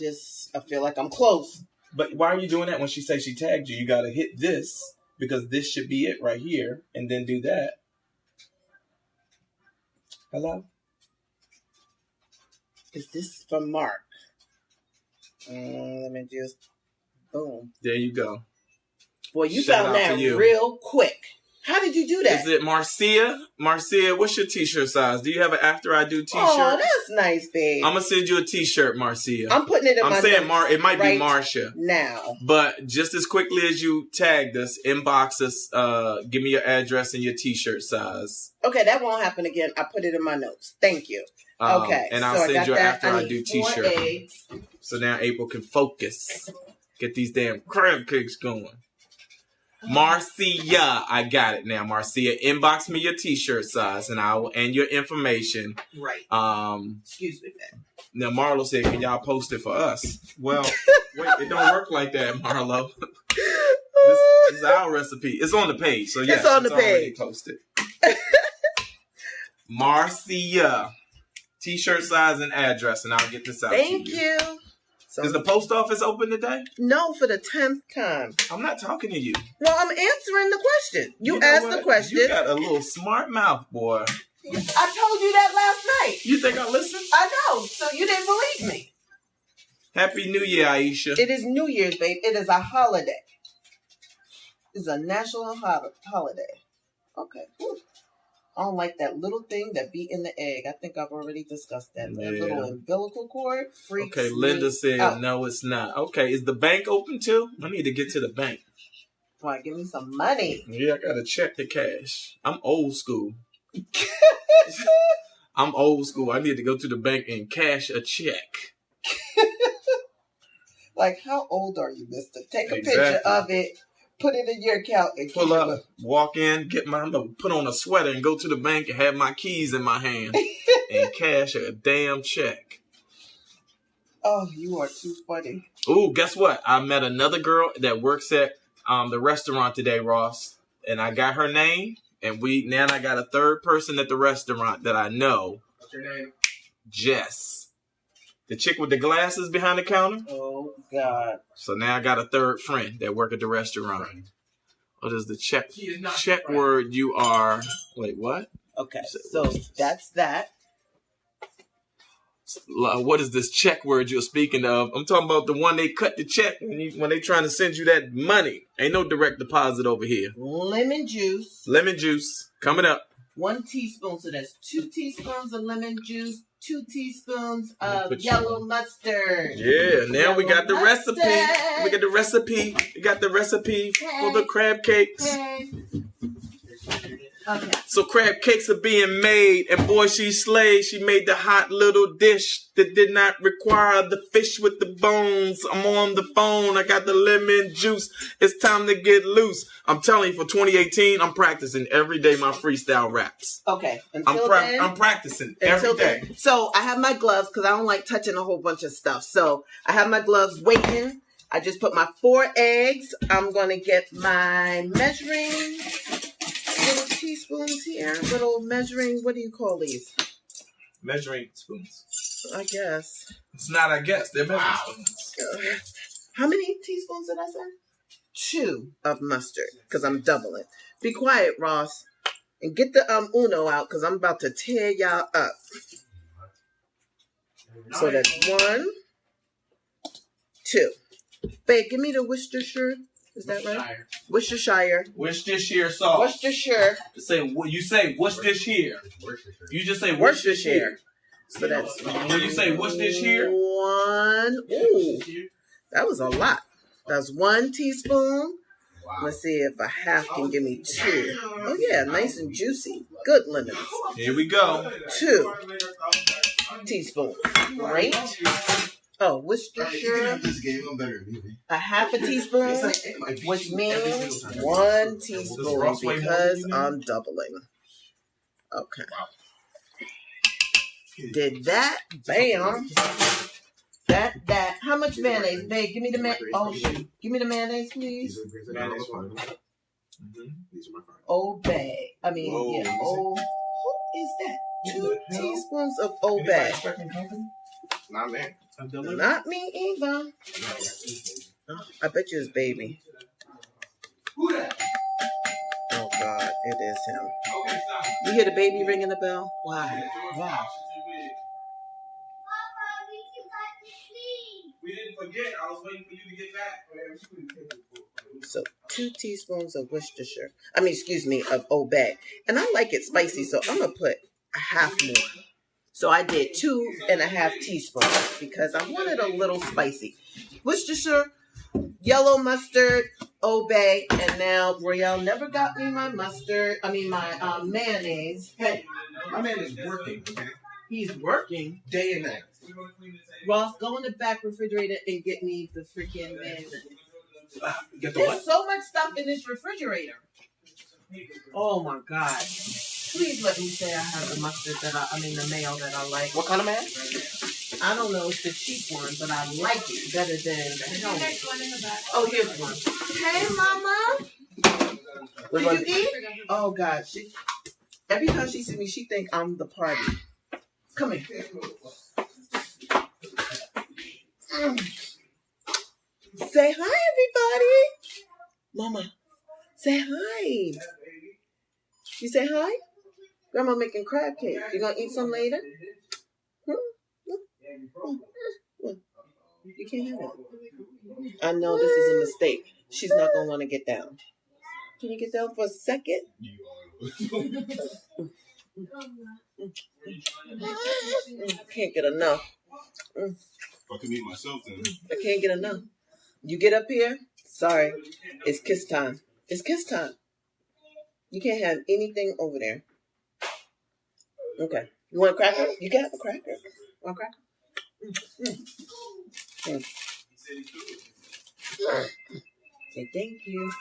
feel like I'm close. But why are you doing that when she says she tagged you? You got to hit this because this should be it right here, and then do that. Hello? Is this from Mark? Let me just, boom. There you go. Boy, you Shout found out that to you. real quick. How did you do that? Is it Marcia? Marcia, what's your t-shirt size? Do you have an After I Do t-shirt? Oh, that's nice, babe. I'm going to send you a t-shirt, Marcia. I'm putting it in my saying notes it might right be Marcia. now. But just as quickly as you tagged us, inbox us, give me your address and your t-shirt size. Okay, that won't happen again. I put it in my notes. Thank you. Okay. And so I'll send you an that. After I Do need 4 t-shirt. eggs. So now April can focus. Get these damn crab cakes going. Marcia, I got it now. Marcia, inbox me your t-shirt size and your information. Right. Excuse me, babe. Now Marlo said, "Can y'all post it for us?" Well, wait, it don't work like that, Marlo. This is our recipe. It's on the page, so yes, It's on the already page. posted. Marcia, t-shirt size and address, and I'll get this out Thank to you. you. So, Is the post office open today? no, for the 10th time. I'm not talking to you. Well, I'm answering the question. You know asked what? the question. You got a little smart mouth, boy. I told you that last night. You think I listened? I know. So you didn't believe me. Happy New Year, Aisha. It is New Year's, babe. It is a holiday. It's a national holiday. Okay. Whew. I don't like that little thing that be in the egg. I think I've already discussed that. That Yeah. little umbilical cord freaks Okay, Linda me said out. no, it's not. Okay, is the bank open too? I need to get to the bank. Why, give me some money. Yeah, I gotta check the cash. I'm old school. I'm old school. I need to go to the bank and cash a check. Like, how old are you, mister? Take a Exactly. picture of it, put it in your account, and Pull keep up, it. walk in, I'm gonna put on a sweater and go to the bank and have my keys in my hand and cash a damn check. Oh, you are too funny. Ooh, guess what? I met another girl that works at the restaurant today, Ross, and I got her name, and now I got a third person at the restaurant that I know. What's your name? Jess. The chick with the glasses behind the counter. Oh, God. So now I got a third friend that work at the restaurant. What is the check She is not check friend. word you are? Wait, what? Okay, so that's that. What is this check word you're speaking of? I'm talking about the one they cut the check when they trying to send you that money. Ain't no direct deposit over here. Lemon juice. Lemon juice coming up. 1 teaspoon. So that's 2 teaspoons of lemon juice. 2 teaspoons Let me of put yellow mustard. Yeah, now we got the Yellow recipe. mustard. We got the recipe. We got the recipe for the crab cakes. Okay. So crab cakes are being made, and boy, she slayed. She made the hot little dish that did not require the fish with the bones. I'm on the phone. I got the lemon juice. It's time to get loose. I'm telling you, for 2018, I'm practicing every day my freestyle raps. Okay. Until then. I'm practicing every Until day. then. So I have my gloves because I don't like touching a whole bunch of stuff. So I have my gloves waiting. I just put my 4 eggs. I'm going to get my measuring little teaspoons here. Little measuring, what do you call these? Measuring spoons. I guess. It's not, I guess. They're measuring spoons. How many teaspoons did I say? 2 of mustard because I'm doubling. Be quiet, Ross. And get the Uno out because I'm about to tear y'all up. So that's 1, 2. Babe, give me the Worcestershire. Is that right? Worcestershire. Worcestershire sauce. Worcestershire. You say what's this here? You just say Worcestershire. So that's When you say what's this here? 1. Ooh, that was a lot. That's 1 teaspoon. Let's see if a half can give me 2. Oh yeah, nice and juicy. Good lemons. Here we go. 2 teaspoons. Great. Oh, Worcestershire. A half a teaspoon, which means 1 teaspoon because I'm doubling. Okay. Did that. Bam. That. How much mayonnaise? Babe, give me the mayonnaise. Oh, shoot. Give me the mayonnaise, please. Oh, babe. I mean, Whoa. yeah. Oh, who is that? 2 teaspoons of Old Bay. Not me. Not me either. Oh, I bet you it's baby. Who that? Oh God, it is him. Okay, stop. You hear the baby ringing the bell? Why? Why? We didn't forget. I was waiting for you to get back. So 2 teaspoons of Worcestershire. Of Old Bay. And I like it spicy, so I'm gonna put a half more. So I did 2.5 teaspoons because I wanted a little spicy. Worcestershire, yellow mustard, Old Bay, and now Royale never got me my mayonnaise. Hey, My man is working. he's working. Day and night. Ross, go in the back refrigerator and get me the freaking mayonnaise. Get the There's what? so much stuff in this refrigerator. Oh my God. Please let me say I have the mustard the mayo that I like. What kind of man? I don't know, it's the cheap one, but I like it better than the healthy. There's one in the back. Oh, here's one. Hey, Mama. Did you eat? Oh God, every time she sees me, she think I'm the party. Come here. Say hi, everybody. Mama, say hi. You say hi? Grandma making crab cake. You gonna eat some later? You can't have it. I know this is a mistake. She's not gonna want to get down. Can you get down for a second? Can't get enough. I can eat myself then. I can't get enough. You get up here? Sorry. It's kiss time. It's kiss time. You can't have anything over there. Okay. You want a cracker? You got a cracker. Want a cracker? Say thank you.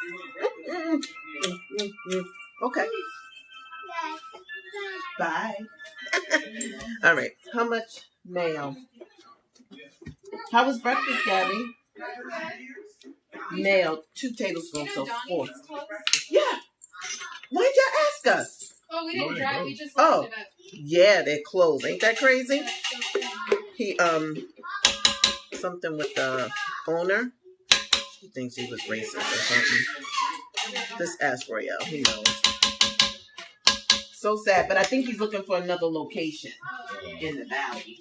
Okay. Bye. All right. How much mayo? How was breakfast, Gabby? Mayo, 2 tablespoons, so 4. Yeah. Why'd you ask us? Oh, we didn't drive. We just Oh. looked it up. Yeah, they're closed. Ain't that crazy? He something with the owner. He thinks he was racist or something. Just ask Royale. He knows. So sad, but I think he's looking for another location in the valley.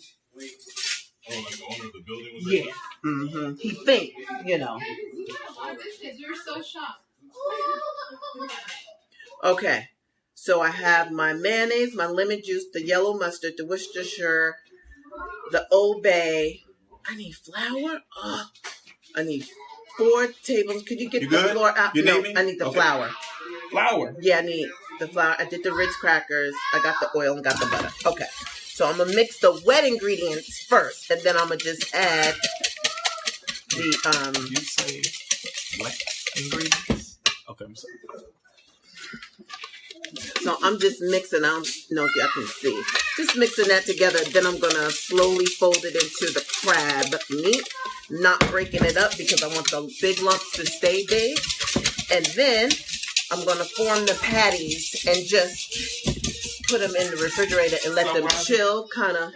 Oh, like the owner of the building was Yeah. Mm-hmm. He thinks, You're so shocked. Okay. So I have my mayonnaise, my lemon juice, the yellow mustard, the Worcestershire, the Old Bay. I need flour. Oh, I need 4 tablespoons. Could you get You the good? flour out? You No, need me? I need the Okay. flour. Flour. Yeah, I need the flour. I did the Ritz crackers. I got the oil and got the butter. Okay. So I'm going to mix the wet ingredients first, and then I'm going to just add the, You say wet ingredients? Okay, I'm sorry. so I'm just mixing. I don't know if y'all can see. Just mixing that together. Then I'm going to slowly fold it into the crab meat, not breaking it up because I want the big lumps to stay big. And then I'm going to form the patties and just put them in the refrigerator and let them chill, kind of.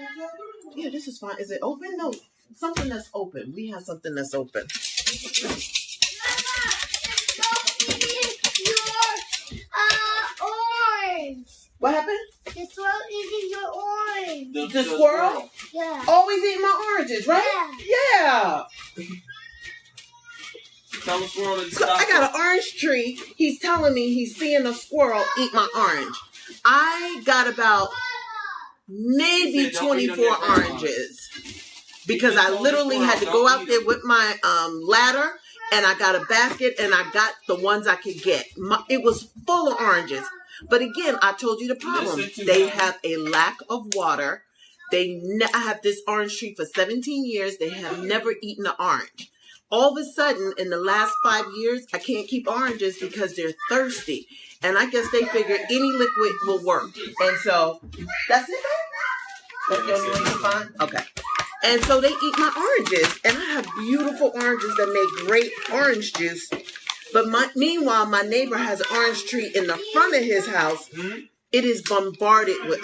Yeah, this is fine. Is it open? No, something that's open. We have something that's open. Orange. What happened? The squirrel eating your orange. The squirrel? Yeah. Always eat my oranges, right? Yeah. Tell the squirrel to So stop. I got an orange tree. He's telling me he's seeing a squirrel eat my orange. I got about maybe 24 oranges because I literally had to go out there with my ladder and I got a basket and I got the ones I could get. It was full of oranges. But again, I told you the problem. They have a lack of water. I have this orange tree for 17 years. They have never eaten an orange. All of a sudden, in the last 5 years, I can't keep oranges because they're thirsty. And I guess they figure any liquid will work. And so, that's it? That's the only way you find? Okay. And so they eat my oranges. And I have beautiful oranges that make great orange juice. But meanwhile, my neighbor has an orange tree in the front of his house. it is bombarded with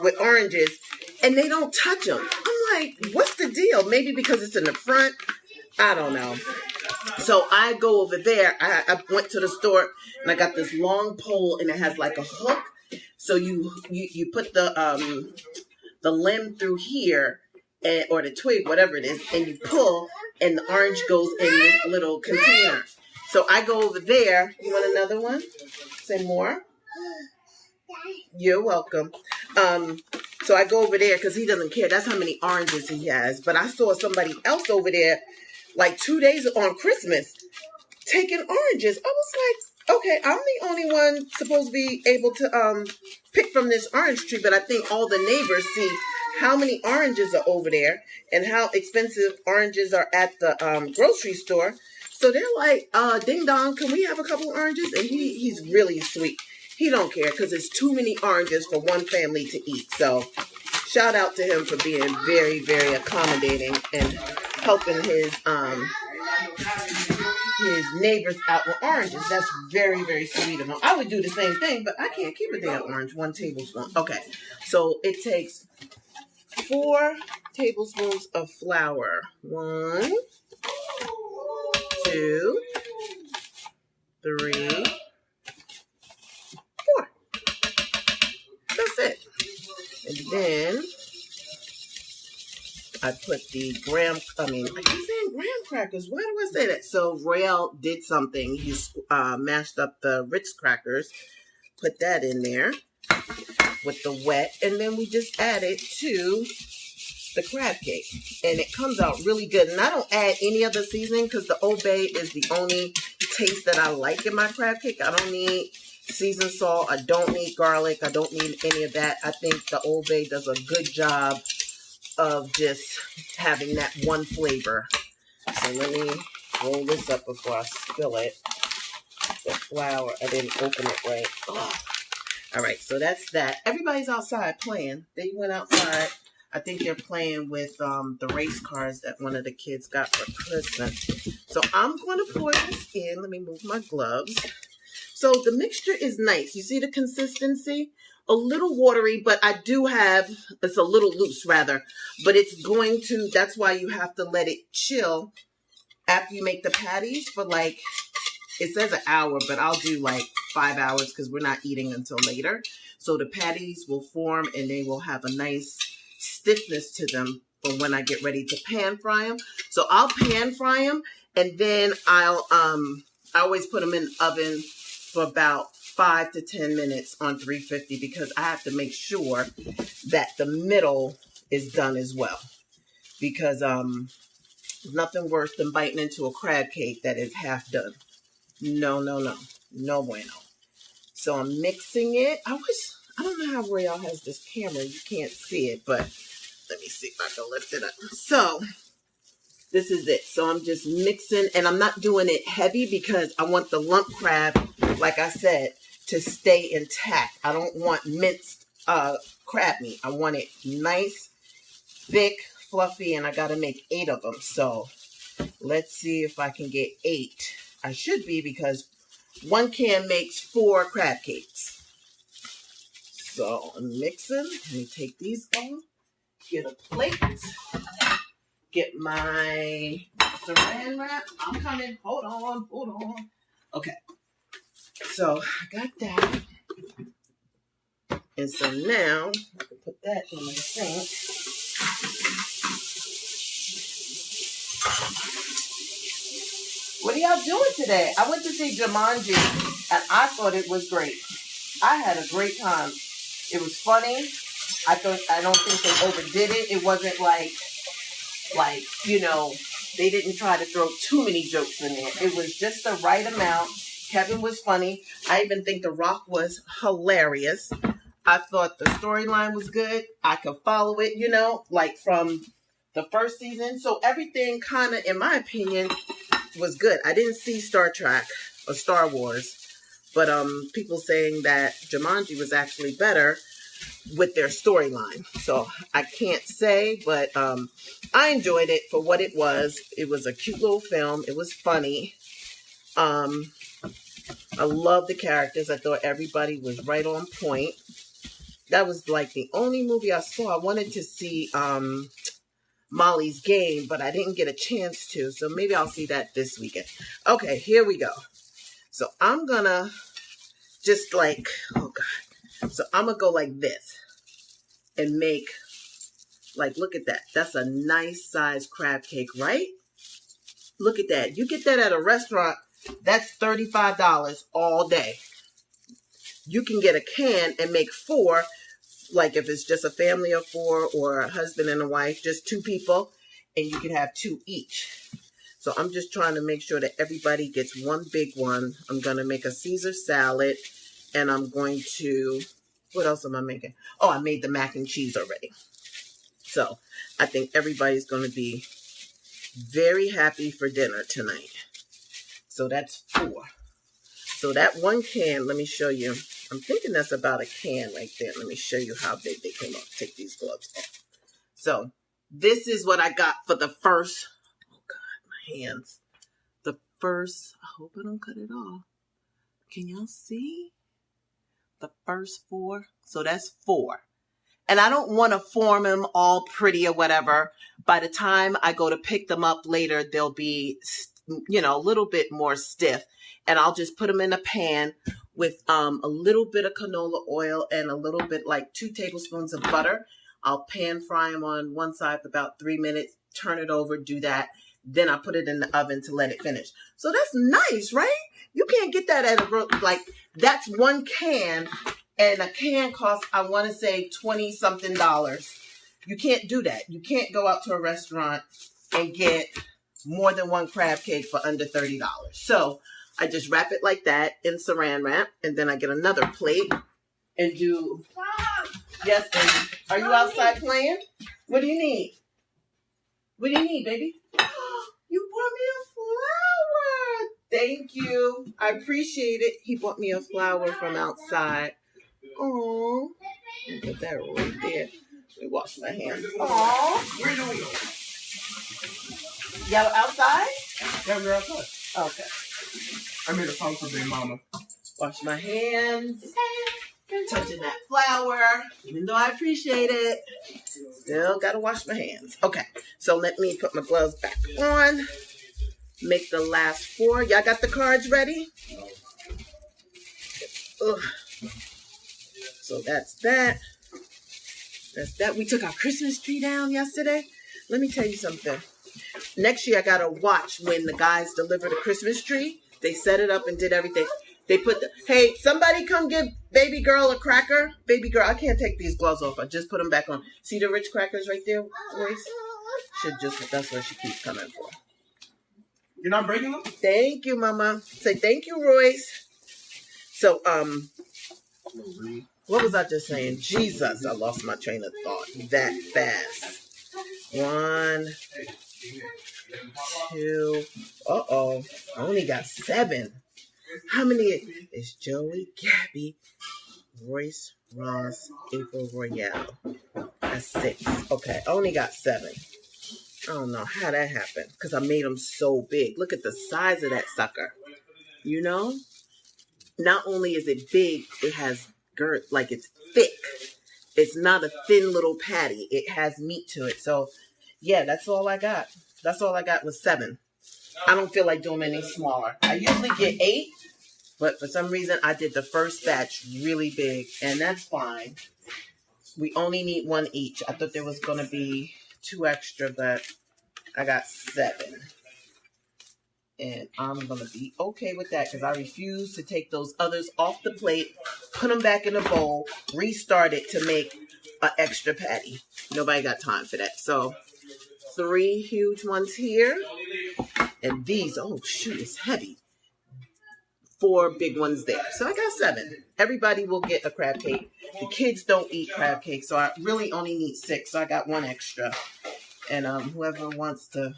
with oranges, and they don't touch them. I'm like, what's the deal? Maybe because it's in the front. I don't know. So I go over there. I went to the store and I got this long pole and it has like a hook. So you put the limb through here or the twig, whatever it is, and you pull and the orange goes in this little container. So I go over there. You want another one? Say more? You're welcome. So I go over there because he doesn't care. That's how many oranges he has. But I saw somebody else over there like 2 days on Christmas taking oranges. I was like, okay, I'm the only one supposed to be able to pick from this orange tree, but I think all the neighbors see how many oranges are over there and how expensive oranges are at the grocery store. So they're like, ding dong, can we have a couple oranges? And he's really sweet. He don't care because it's too many oranges for one family to eat. So shout out to him for being very, very accommodating and helping his neighbors out with oranges. That's very, very sweet of him. I would do the same thing, but I can't keep a damn orange. 1 tablespoon. Okay, so it takes 4 tablespoons of flour. 1, 2, 3, 4. That's it. And then I put the I keep saying graham crackers. Why do I say that? So Royale did something. He mashed up the Ritz crackers, put that in there with the wet, and then we just add it to the crab cake. And it comes out really good. And I don't add any other seasoning because the Old Bay is the only taste that I like in my crab cake. I don't need seasoned salt. I don't need garlic. I don't need any of that. I think the Old Bay does a good job of just having that one flavor. So let me roll this up before I spill it. The flour, I didn't open it right. Oh. All right, so that's that. Everybody's outside playing. They went outside. I think they're playing with the race cars that one of the kids got for Christmas. So I'm going to pour this in. Let me move my gloves. So the mixture is nice. You see the consistency? A little watery, but I do have, it's a little loose rather, but it's going to, that's why you have to let it chill after you make the patties for like, it says an hour, but I'll do like 5 hours because we're not eating until later. So the patties will form and they will have a nice stiffness to them for when I get ready to pan fry them. So I'll pan fry them and then I always put them in the oven for about 5 to 10 minutes on 350 because I have to make sure that the middle is done as well. Because nothing worse than biting into a crab cake that is half done. No, no, no. No bueno. So I'm mixing it. I don't know how Royale has this camera. You can't see it, but let me see if I can lift it up. So this is it. So I'm just mixing, and I'm not doing it heavy because I want the lump crab, like I said, to stay intact. I don't want minced crab meat. I want it nice, thick, fluffy, and I got to make 8 of them. So let's see if I can get 8. I should be because 1 can makes 4 crab cakes. So I'm mixing. Let me take these off. Get a plate. Get my saran wrap. I'm coming. Hold on. Okay. So I got that. And so now I can put that in the sink. What are y'all doing today? I went to see Jumanji and I thought it was great. I had a great time. It was funny. I don't think they overdid it. It wasn't like, you know, they didn't try to throw too many jokes in there. It was just the right amount. Kevin was funny. I even think The Rock was hilarious. I thought the storyline was good. I could follow it, you know, like from the first season. So everything kind of, in my opinion, was good. I didn't see Star Trek or Star Wars, but people saying that Jumanji was actually better with their storyline. So I can't say, but I enjoyed it for what it was. It was a cute little film. It was funny. I love the characters. I thought everybody was right on point. That was like the only movie I saw. I wanted to see Molly's Game, but I didn't get a chance to. So maybe I'll see that this weekend. Okay, here we go. So I'm gonna just like, oh God. So I'm gonna go like this and make, like, look at that. That's a nice size crab cake, right? Look at that. You get that at a restaurant, that's $35 all day. You can get a can and make 4, like if it's just a family of 4 or a husband and a wife, just 2 people, and you can have 2 each. So I'm just trying to make sure that everybody gets one big one. I'm going to make a Caesar salad, and I'm going to, what else am I making? Oh, I made the mac and cheese already. So I think everybody's going to be very happy for dinner tonight. So that's 4. So that one can, let me show you. I'm thinking that's about a can right there. Let me show you how big they came up. Take these gloves off. So this is what I got for the first, oh God, my hands. The first, I hope I don't cut it off. Can y'all see? The first 4. So that's 4. And I don't want to form them all pretty or whatever. By the time I go to pick them up later, they'll be, you know, a little bit more stiff. And I'll just put them in a pan with a little bit of canola oil and a little bit, like 2 tablespoons of butter. I'll pan fry them on one side for about 3 minutes, turn it over, do that. Then I put it in the oven to let it finish. So that's nice, right? You can't get that at a, like, that's one can. And a can costs, I want to say, $20-something. You can't do that. You can't go out to a restaurant and get more than 1 crab cake for under $30. So I just wrap it like that in saran wrap. And then I get another plate and do, yes, baby. Are you outside playing? What do you need? What do you need, baby? You brought me a flower. Thank you. I appreciate it. He bought me a flower from outside. Oh, put that right there. Let me wash my hands. Aw. Where do we go? Y'all outside? Yeah, we're outside. Okay. I made a song for Big Mama. Wash my hands. Touching that flower. Even though I appreciate it, still gotta wash my hands. Okay, so let me put my gloves back on. Make the last 4. Y'all got the cards ready? Ugh. So that's that. That's that. We took our Christmas tree down yesterday. Let me tell you something. Next year, I got to watch when the guys deliver the Christmas tree. They set it up and did everything. They put the, hey, somebody come give baby girl a cracker. Baby girl, I can't take these gloves off. I just put them back on. See the rich crackers right there, Royce? Should just, that's what she keeps coming for. You're not breaking them? Thank you, Mama. Say thank you, Royce. So, what was I just saying? Jesus, I lost my train of thought that fast. 1, 2, uh-oh. I only got 7. How many? It's Joey, Gabby, Royce, Ross, April, Royale. That's 6. Okay, I only got 7. I don't know how that happened because I made them so big. Look at the size of that sucker. You know? Not only is it big, it has girth, like it's thick. It's not a thin little patty. It has meat to it. So, yeah, that's all I got. That's all I got was 7. I don't feel like doing any smaller. I usually get 8, but for some reason I did the first batch really big, and that's fine. We only need 1 each. I thought there was going to be 2 extra, but I got 7. And I'm going to be okay with that because I refuse to take those others off the plate, put them back in the bowl, restart it to make an extra patty. Nobody got time for that. So 3 huge ones here. And these, oh shoot, it's heavy. 4 big ones there. So I got 7. Everybody will get a crab cake. The kids don't eat crab cake, so I really only need 6. So I got 1 extra. And whoever wants to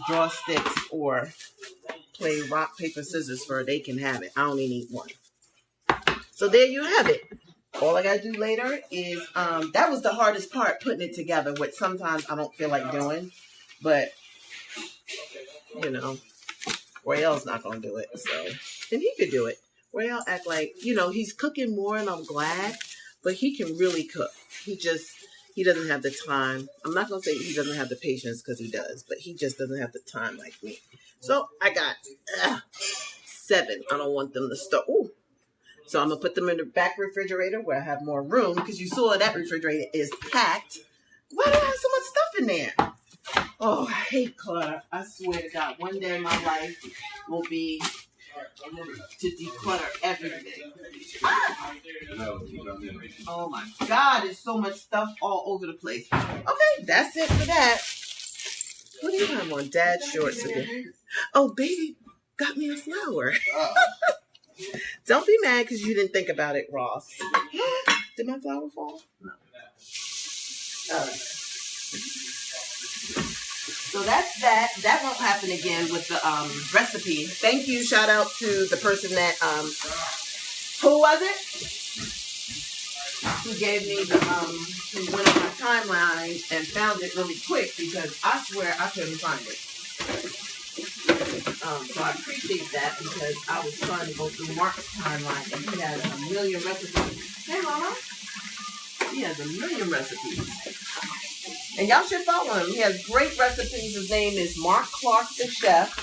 draw sticks or play rock, paper, scissors for it, they can have it. I only need 1. So there you have it. All I got to do later is, that was the hardest part, putting it together, which sometimes I don't feel like doing. But, you know, Royale's not gonna do it, so and he could do it. Royale act like he's cooking more, and I'm glad, but he can really cook. He doesn't have the time. I'm not gonna say he doesn't have the patience because he does, but he just doesn't have the time like me. So I got 7. I don't want them to start. Ooh. So I'm gonna put them in the back refrigerator where I have more room because you saw that refrigerator is packed. Why do I have so much stuff in there? Oh, I hate clutter. I swear to God, one day my life will be to declutter everything. Oh my God, there's so much stuff all over the place. Okay, that's it for that. What do you have on Dad's shorts again? Oh, baby got me a flower. Don't be mad because you didn't think about it, Ross. Did my flower fall? No. All right. So that's that. That won't happen again with the recipe. Thank you. Shout out to the person that who was it? Who gave me the who went on my timeline and found it really quick because I swear I couldn't find it. So I appreciate that because I was trying to go through Mark's timeline and he has a million recipes. Hey, Mama. He has a million recipes. And y'all should follow him. He has great recipes. His name is Mark Clark the Chef.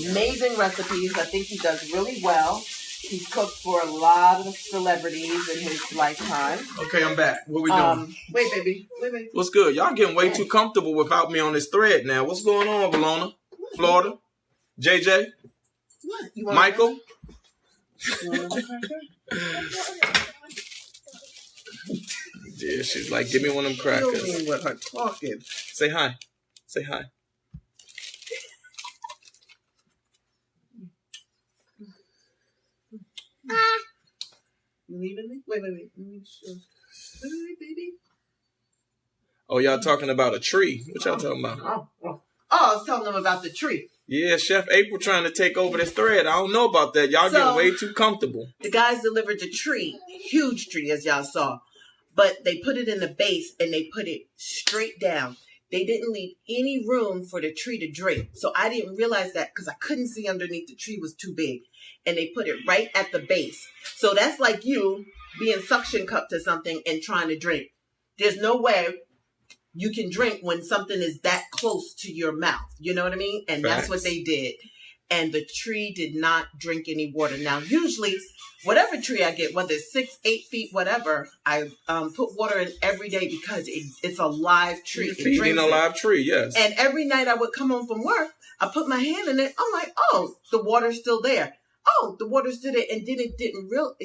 Amazing recipes. I think he does really well. He's cooked for a lot of celebrities in his lifetime. Okay, I'm back. What we doing? Wait, baby. Wait. What's good? Y'all getting way too comfortable without me on this thread now. What's going on, Valona? Florida? JJ? What? You want Michael? Yeah, she's like, give me one of them crackers. You know what her talking. Say hi. Say hi. You leaving me? Wait. Let me show. Wait, baby. Oh, y'all talking about a tree. What y'all talking about? Oh, I was telling them about the tree. Yeah, Chef April trying to take over this thread. I don't know about that. Y'all getting way too comfortable. The guys delivered the tree. Huge tree, as y'all saw. But they put it in the base and they put it straight down. They didn't leave any room for the tree to drape. So I didn't realize that because I couldn't see underneath. The tree was too big. And they put it right at the base. So that's like you being suction cupped to something and trying to drink. There's no way you can drink when something is that close to your mouth. You know what I mean? And Facts. That's what they did. And the tree did not drink any water. Now, usually, whatever tree I get, whether it's 6, 8 feet, whatever, I put water in every day because it's a live tree. You're feeding a live tree, yes. And every night I would come home from work, I put my hand in it. I'm like, oh, the water's still there. Oh, the water's still there. And then it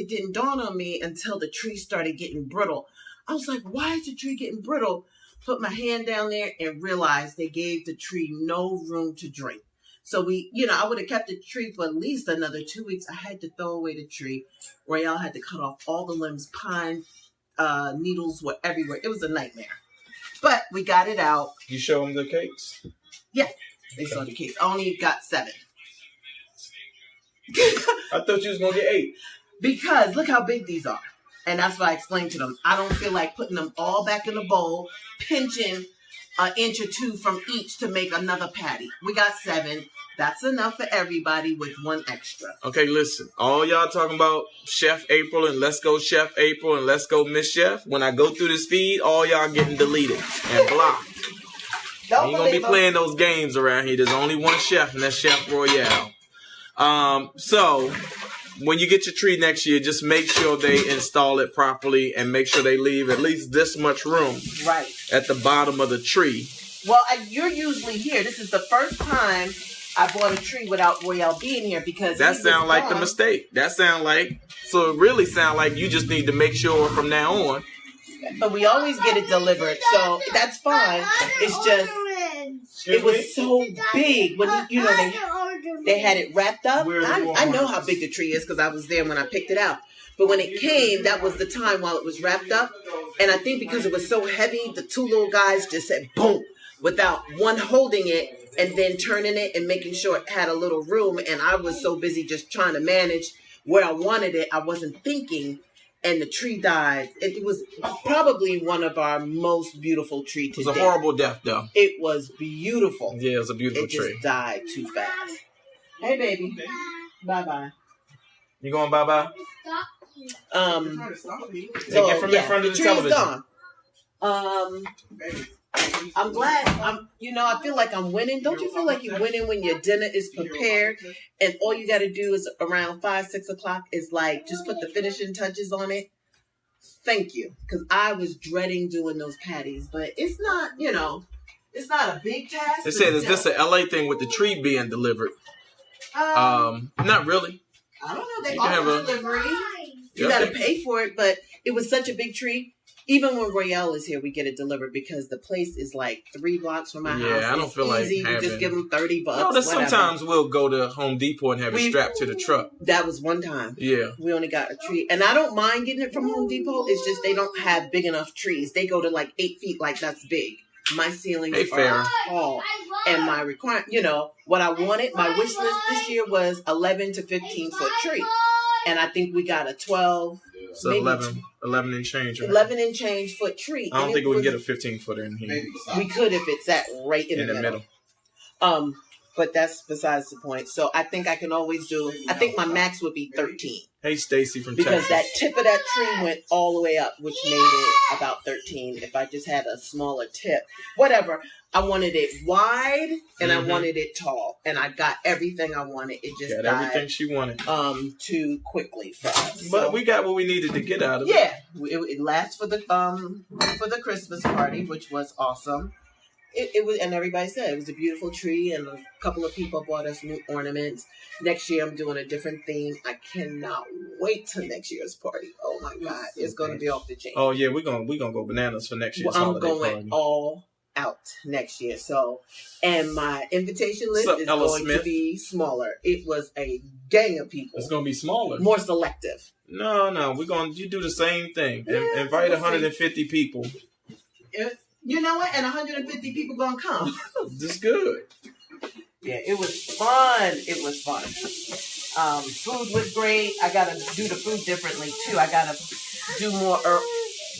didn't dawn on me until the tree started getting brittle. I was like, why is the tree getting brittle? Put my hand down there and realized they gave the tree no room to drink. So I would have kept the tree for at least another 2 weeks. I had to throw away the tree. Royale had to cut off all the limbs. Pine needles were everywhere. It was a nightmare. But we got it out. You show them the cakes? Yeah, they saw the cakes. I only got 7. I thought you was going to get 8. Because look how big these are. And that's what I explained to them. I don't feel like putting them all back in the bowl, pinching an inch or 2 from each to make another patty. We got 7. That's enough for everybody with 1 extra. Okay, listen. All y'all talking about Chef April and let's go Chef April and let's go Miss Chef. When I go through this feed, all y'all getting deleted and blocked. Don't ain't gonna be playing those games around here. There's only one chef, and that's Chef Royale. So when you get your tree next year, just make sure they install it properly and make sure they leave at least this much room right at the bottom of the tree. Well, you're usually here. This is the first time I bought a tree without Royale being here because that sounds like the mistake. That sound like, so it really sound like you just need to make sure from now on. But we always get it delivered, so that's fine. It's just, it was so big when they had it wrapped up. I know how big the tree is because I was there when I picked it out. But when it came, that was the time while it was wrapped up. And I think because it was so heavy, the 2 little guys just said boom without one holding it and then turning it and making sure it had a little room. And I was so busy just trying to manage where I wanted it. I wasn't thinking. and the tree died. It was probably one of our most beautiful trees. It was a horrible death, though. It was beautiful. Yeah, it was a beautiful It tree. just died too fast. Hey, baby. Bye-bye. You going bye-bye? Trying to stop me. Take it from in front of the tree's television. gone. Baby. I'm glad. I feel like I'm winning. Don't you feel like you're winning when your dinner is prepared and all you got to do is around 5, 6 o'clock is like just put the finishing touches on it? Thank you, because I was dreading doing those patties, but it's not. It's not a big task. They said, is this an LA thing with the tree being delivered? Not really. I don't know. They You can have offer a- delivery. You Yeah. got to pay for it, but it was such a big tree. Even when Royale is here, we get it delivered because the place is like 3 blocks from my house. Yeah, I don't It's feel like easy. We just having- give them $30. No, there's whatever. sometimes we'll go to Home Depot and have it strapped to the truck. That was one time. Yeah. We only got a tree. And I don't mind getting it from Home Depot. It's just they don't have big enough trees. They go to like 8 feet, like that's big. My ceilings Hey, fair. are tall. And my what I wanted, my wish list this year was 11 to 15 foot tree. And I think we got a 12, So maybe 11 and change. Right? 11 and change foot tree. I don't And think it we can was- get a 15-footer in here. We could if it's at right in the middle. But that's besides the point. So I think I can always do. I think my max would be 13 Hey, Stacy from because Texas. that tip of that tree went all the way up, which made it about 13. If I just had a smaller tip, whatever. I wanted it wide and I wanted it tall, and I got everything I wanted. It just Got died everything she wanted. too quickly for us. But So, we got what we needed to get out of it. yeah, it lasts for the Christmas party, which was awesome. It was, and everybody said it was a beautiful tree, and a couple of people bought us new ornaments. Next year, I'm doing a different theme. I cannot wait till next year's party. Oh my God, it's going to be off the chain. Oh yeah, we're gonna go bananas for next year's I'm holiday going party. all out next year. So, and my invitation list What's up, is Ella going Smith? to be smaller. It was a gang of people, It's gonna be smaller. more selective. No, you do the same thing. Yeah, Invite we'll see. 150 people. You know what? And 150 people gonna come. This is good. Yeah, it was fun. It was fun. Food was great. I gotta do the food differently too. I gotta do more,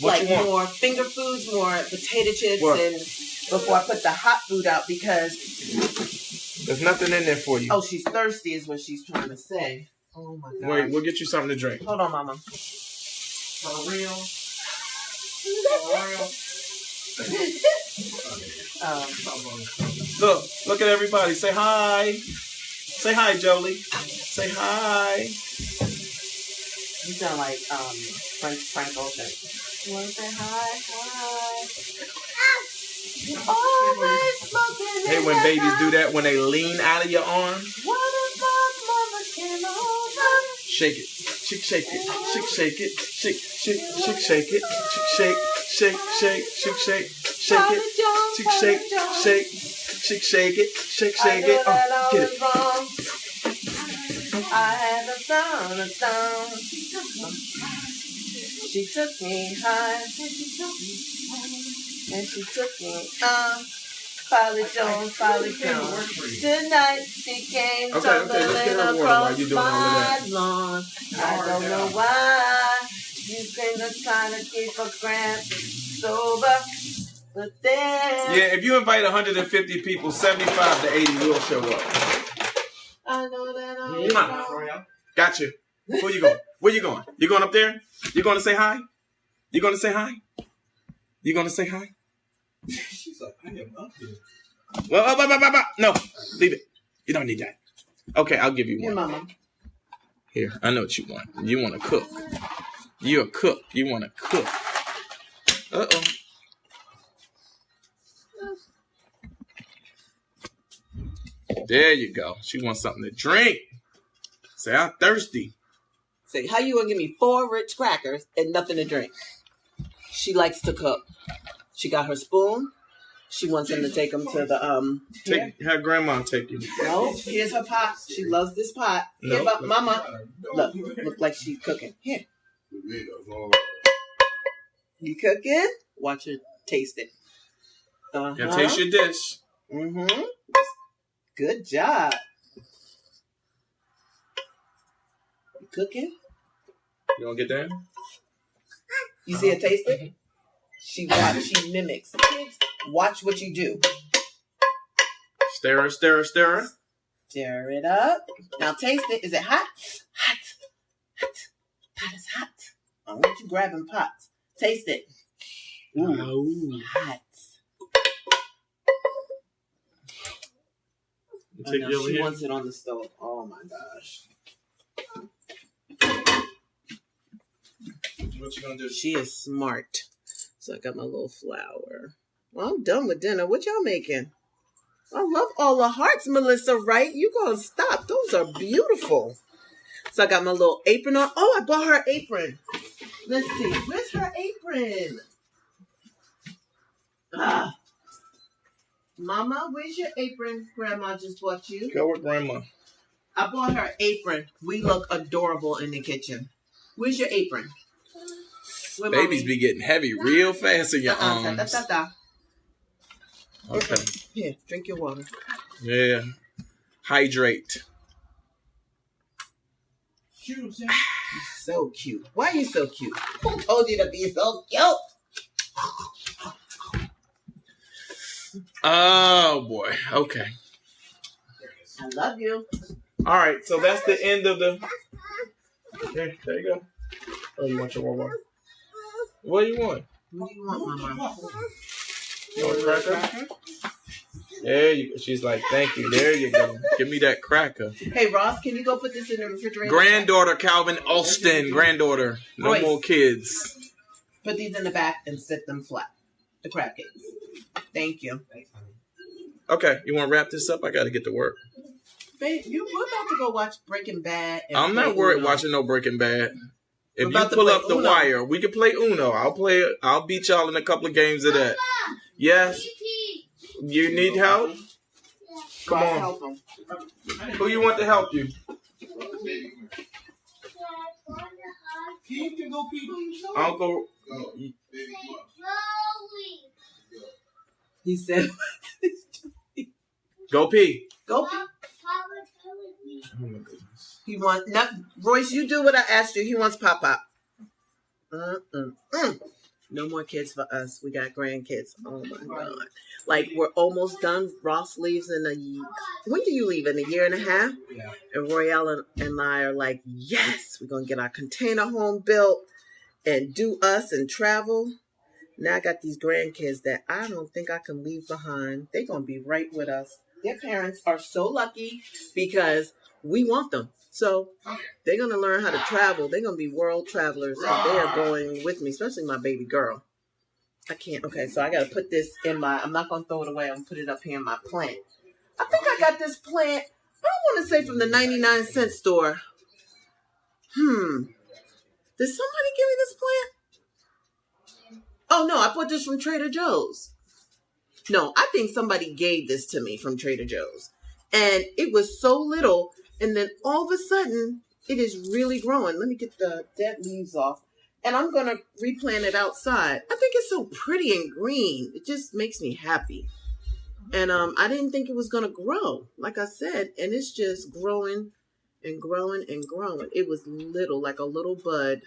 What you want? more finger foods, more potato chips, What? and before I put the hot food out because There's nothing in there for you. she's thirsty is what she's trying to say. Oh my God. Wait, we'll get you something to drink. Hold on, Mama. For real. Look at everybody. Say hi. Say hi, Jolie. Say hi. You sound like Frank Ocean. You want to say hi? Always smoking. Hey, when babies do that, when they lean out of your arm, What if my mama came over? shake it. Shake it. Shake it. Shake shake it. Shake it. Shake it. Shake it. Shake it. Oh, get it. I had a song. She took me high, and she took me Polly Jones. Tonight she came Okay, let's get tumbling her water while across you're doing all of my that. lawn. I don't know why you think I'm trying to keep a cramp sober, but then Yeah, if you invite 150 people, 75 to 80 will show up. I know that I'm Come on. Got you. Where you going? Where you going? You going up there? You going to say hi? You going to say hi? You going to say hi? She's like, I am up here. Well, no, leave it. You don't need that. Okay, I'll give you Your one. mama. Here, I know what you want. You want to cook. You're a cook. You want to cook. Uh-oh. There you go. She wants something to drink. Say, I'm thirsty. Say, how you gonna give me 4 Ritz crackers and nothing to drink? She likes to cook. She got her spoon. She wants him to take them to the here. Have grandma take you. No, here's her pot. She loves this pot. No. Here, Mama. Look like she's cooking. Here, you cooking? Watch her taste it. Now taste your dish. Mm-hmm. Good job. You cooking? You want to get down? You see her taste it? She mimics. Kids, watch what you do. Stir her, stir her, stir her. Stir it up. Now taste it. Is it hot? Hot. Hot. Pot is hot. I want you grabbing pots. Taste it. Ooh, hot. Oh, no, she wants it on the stove. Oh my gosh. What you gonna do? She is smart. So I got my little flour. Well, I'm done with dinner. What y'all making? I love all the hearts, Melissa, right? You gonna stop. Those are beautiful. So I got my little apron on. Oh, I bought her an apron. Let's see. Where's her apron? Ah. Mama, where's your apron? Grandma just bought you. Go with Grandma. I bought her an apron. We look adorable in the kitchen. Where's your apron? Where Babies mommy? be getting heavy real fast in your arms. Okay. Here, drink your water. Yeah. Hydrate. You're so cute. Why are you so cute? Who told you to be so cute? Oh boy. Okay. I love you. All right. So that's the end of the. There you go. Oh, you want your Walmart? What do you want? What do you want, Mama? You want a cracker? There you go. She's like, thank you. There you go. Give me that cracker. Hey, Ross, can you go put this in the refrigerator? Granddaughter Calvin Austin. Granddaughter. No Royce. more kids. Put these in the back and set them flat. The crab cakes. Thank you. Okay. You want to wrap this up? I got to get to work. Babe, we're about to go watch Breaking Bad. And I'm not play worried Uno. watching no Breaking Bad. If We're you about to pull play up the Uno. wire, we can play Uno. I'll beat y'all in a couple of games of that. Yes. You need help? Come Ross, on. help him. Who you want to help you? He can go pee. Uncle. He said, Go pee. go. He wants, Royce, you do what I asked you. He wants Pop-Pop. No more kids for us. We got grandkids. Oh my God. Like, we're almost done. Ross leaves in when do you leave? In a year and a half? Yeah. And Royale and I are like, yes, we're going to get our container home built and do us and travel. Now I got these grandkids that I don't think I can leave behind. They're going to be right with us. Their parents are so lucky because we want them. So they're going to learn how to travel. They're going to be world travelers. And they are going with me, especially my baby girl. I can't. Okay, so I got to put this in I'm not going to throw it away. I'm going to put it up here in my plant. I think I got this plant, I don't want to say from the 99-cent store. Did somebody give me this plant? Oh, no, I bought this from Trader Joe's. No, I think somebody gave this to me from Trader Joe's. And it was so little. And then all of a sudden, it is really growing. Let me get the dead leaves off. And I'm going to replant it outside. I think it's so pretty and green. It just makes me happy. And I didn't think it was going to grow, like I said. And it's just growing and growing and growing. It was little, like a little bud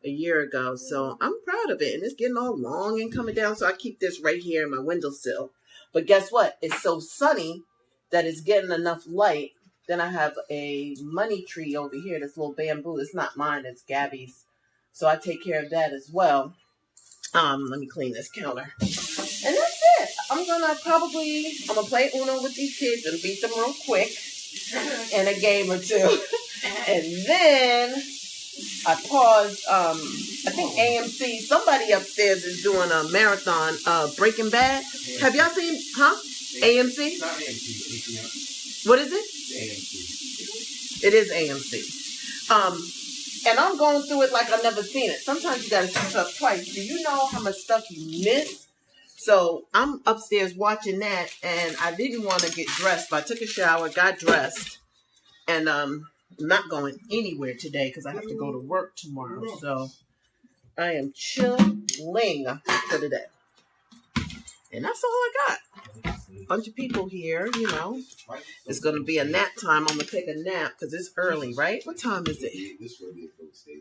a year ago. So I'm proud of it. And it's getting all long and coming down. So I keep this right here in my windowsill. But guess what? It's so sunny that it's getting enough light. Then I have a money tree over here, this little bamboo. It's not mine, it's Gabby's. So I take care of that as well. Let me clean this counter. And that's it. I'm gonna play Uno with these kids and beat them real quick in a game or two. And then I paused, I think AMC, somebody upstairs is doing a marathon, Breaking Bad. Have y'all seen, AMC? Not AMC. What is it? AMC. It is AMC. And I'm going through it like I've never seen it. Sometimes you gotta see stuff twice. Do you know how much stuff you miss? So I'm upstairs watching that, and I didn't want to get dressed, but I took a shower, got dressed, and I'm not going anywhere today because I have to go to work tomorrow. So I am chilling for the day. And that's all I got. bunch of people here, you know. It's going to be a nap time. I'm going to take a nap because it's early, right? What time is it?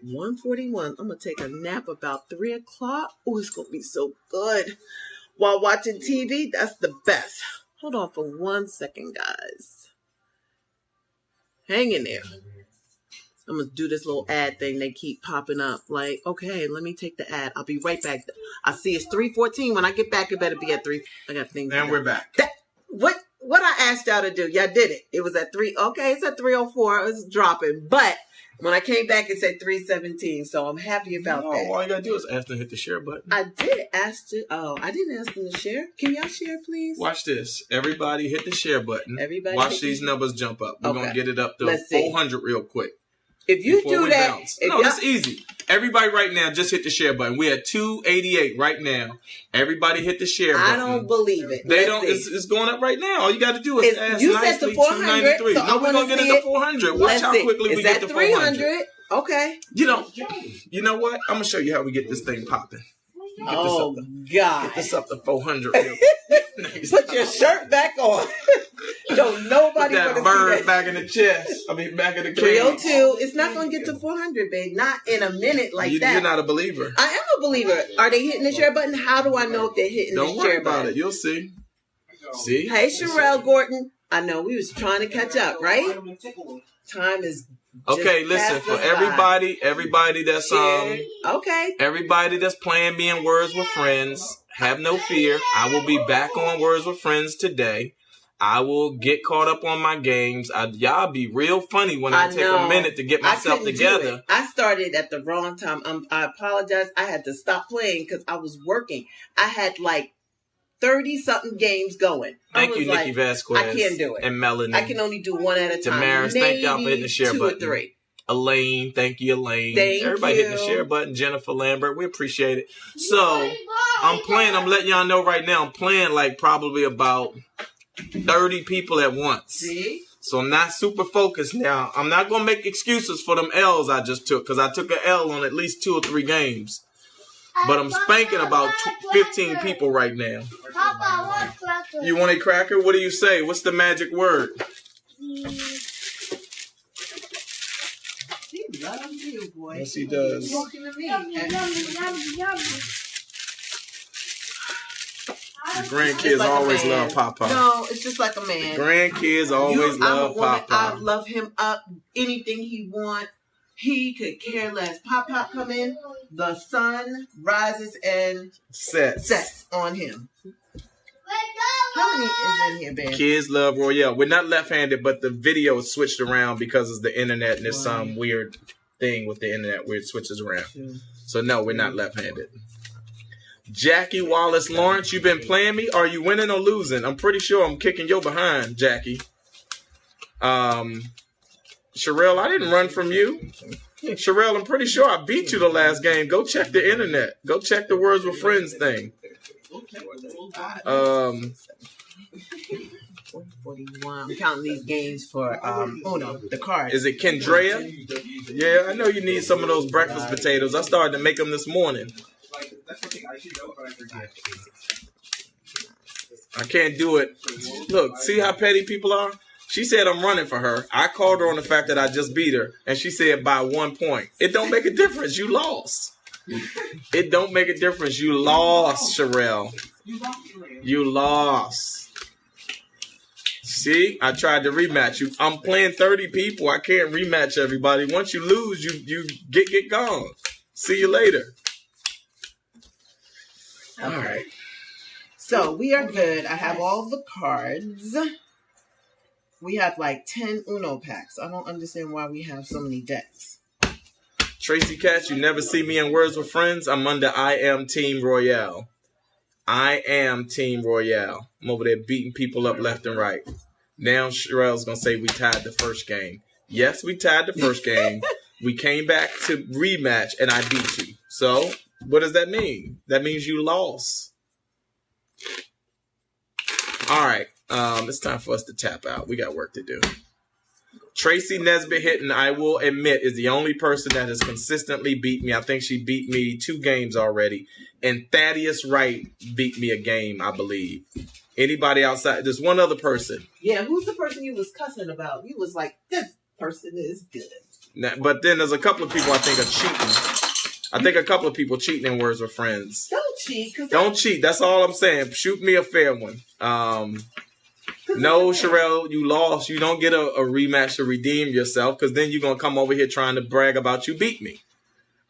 1:41. I'm going to take a nap about 3 o'clock. Oh, it's going to be so good. While watching TV, that's the best. Hold on for 1 second, guys. Hang in there. I'm going to do this little ad thing. They keep popping up. Like, okay, let me take the ad. I'll be right back. I see it's 3:14. When I get back, it better be at 3. I got things. And we're back. What I asked y'all to do, y'all did it. It was at 3. Okay, it's at 3:04. It was dropping. But when I came back, it said 3:17. So I'm happy about that. All you got to do is ask them to hit the share button. I did ask you. Oh, I didn't ask them to share. Can y'all share, please? Watch this. Everybody hit the share button. Everybody watch hit these the- numbers jump up. We're Okay. going to get it up to Let's see. 400 real quick. If you before do we that, bounce. if No, y'all- that's easy. Everybody right now, just hit the share button. We're at 288 right now. Everybody hit the share button. I don't believe it. They Let's don't. see. It's going up right now. All you got to do is It's- ask you said nicely. to 400, 293. so I No, we're wanna gonna get see it to it. 400. Watch Let's how see. quickly we It's get at to 400. 300. Okay. You know what? I'm gonna show you how we get this thing popping. Oh Get this God! up to 400. real quick. Put your shirt back on. Don't Put nobody that want to bird see that. back in the chest. I mean, back in the cage. 302. It's not going to get to 400, babe. Not in a minute like that. You're not a believer. I am a believer. Are they hitting the share button? How do I know if they're hitting Don't the worry share about button? it. You'll see. See? Hey, Sherelle Gordon. I know we was trying to catch up, right? Time is Okay, just listen, passed for us by. everybody that's Okay. everybody that's playing me in Words with Friends, have no fear. I will be back on Words with Friends today. I will get caught up on my games. Y'all be real funny when I take know. a minute to get myself couldn't do together. it. I started at the wrong time. I apologize. I had to stop playing because I was working. I had like 30-something games going. Thank you, Nikki Vasquez. I can't do it. And Melanie. I can only do one at a time. Damaris, thank y'all for hitting the share Maybe button. 2 or 3. Elaine, thank you, Elaine. Thank Everybody hitting the you. share button. Jennifer Lambert, we appreciate it. So, I'm letting y'all know right now, I'm playing like probably about 30 people at once. See? So I'm not super focused now. I'm not going to make excuses for them L's I just took because I took an L on at least 2 or 3 games. But I'm spanking about 15 people right now. Papa, I want cracker. You want a cracker? What do you say? What's the magic word? He loves you, boy. Yes, he does. He's talking to me. Yummy, yummy, yummy, yummy. Grandkids Just like a always man. love Papa. No, it's just like a man. Grandkids always I'm love a woman. I Papa. love him up. Anything he want, he could care less. Pop come in, the sun rises and sets on him. How many is in here, babe? Kids love Royale. We're not left-handed, but the video is switched around because of the internet, and there's some weird thing with the internet where it switches around. So no, we're not left-handed. Jackie Wallace Lawrence, you been playing me? Are you winning or losing? I'm pretty sure I'm kicking your behind, Jackie. Sherelle, I didn't run from you. Sherelle, I'm pretty sure I beat you the last game. Go check the internet. Go check the Words with Friends thing. 41. I'm counting these games for Uno, the card. Is it Kendrea? Yeah, I know you need some of those breakfast potatoes. I started to make them this morning. I can't do it. Look, see how petty people are? She said I'm running for her. I called her on the fact that I just beat her, and she said by 1 point. It don't make a difference. You lost. It don't make a difference. You lost, Sherelle. You lost. See, I tried to rematch you. I'm playing 30 people. I can't rematch everybody. Once you lose, you get gone. See you later. All right. So we are good. I have all the cards. We have like 10 Uno packs. I don't understand why we have so many decks. Tracy Katz, you never see me in Words with Friends. I'm under I Am Team Royale. I am Team Royale. I'm over there beating people up left and right. Now Sherelle's going to say we tied the first game. Yes, we tied the first game. We came back to rematch, and I beat you. So, what does that mean? That means you lost. All right. It's time for us to tap out. We got work to do. Tracy Nesbitt Hitton, I will admit, is the only person that has consistently beat me. I think she beat me 2 games already. And Thaddeus Wright beat me a game, I believe. Anybody outside? There's one other person. Yeah, who's the person you was cussing about? You was like, this person is good. Now, but then there's a couple of people I think are cheating. I think a couple of people cheating in Words with Friends. Don't cheat. Don't cheat. That's all I'm saying. Shoot me a fair one. No, Sherelle, you lost. You don't get a rematch to redeem yourself because then you're going to come over here trying to brag about you beat me.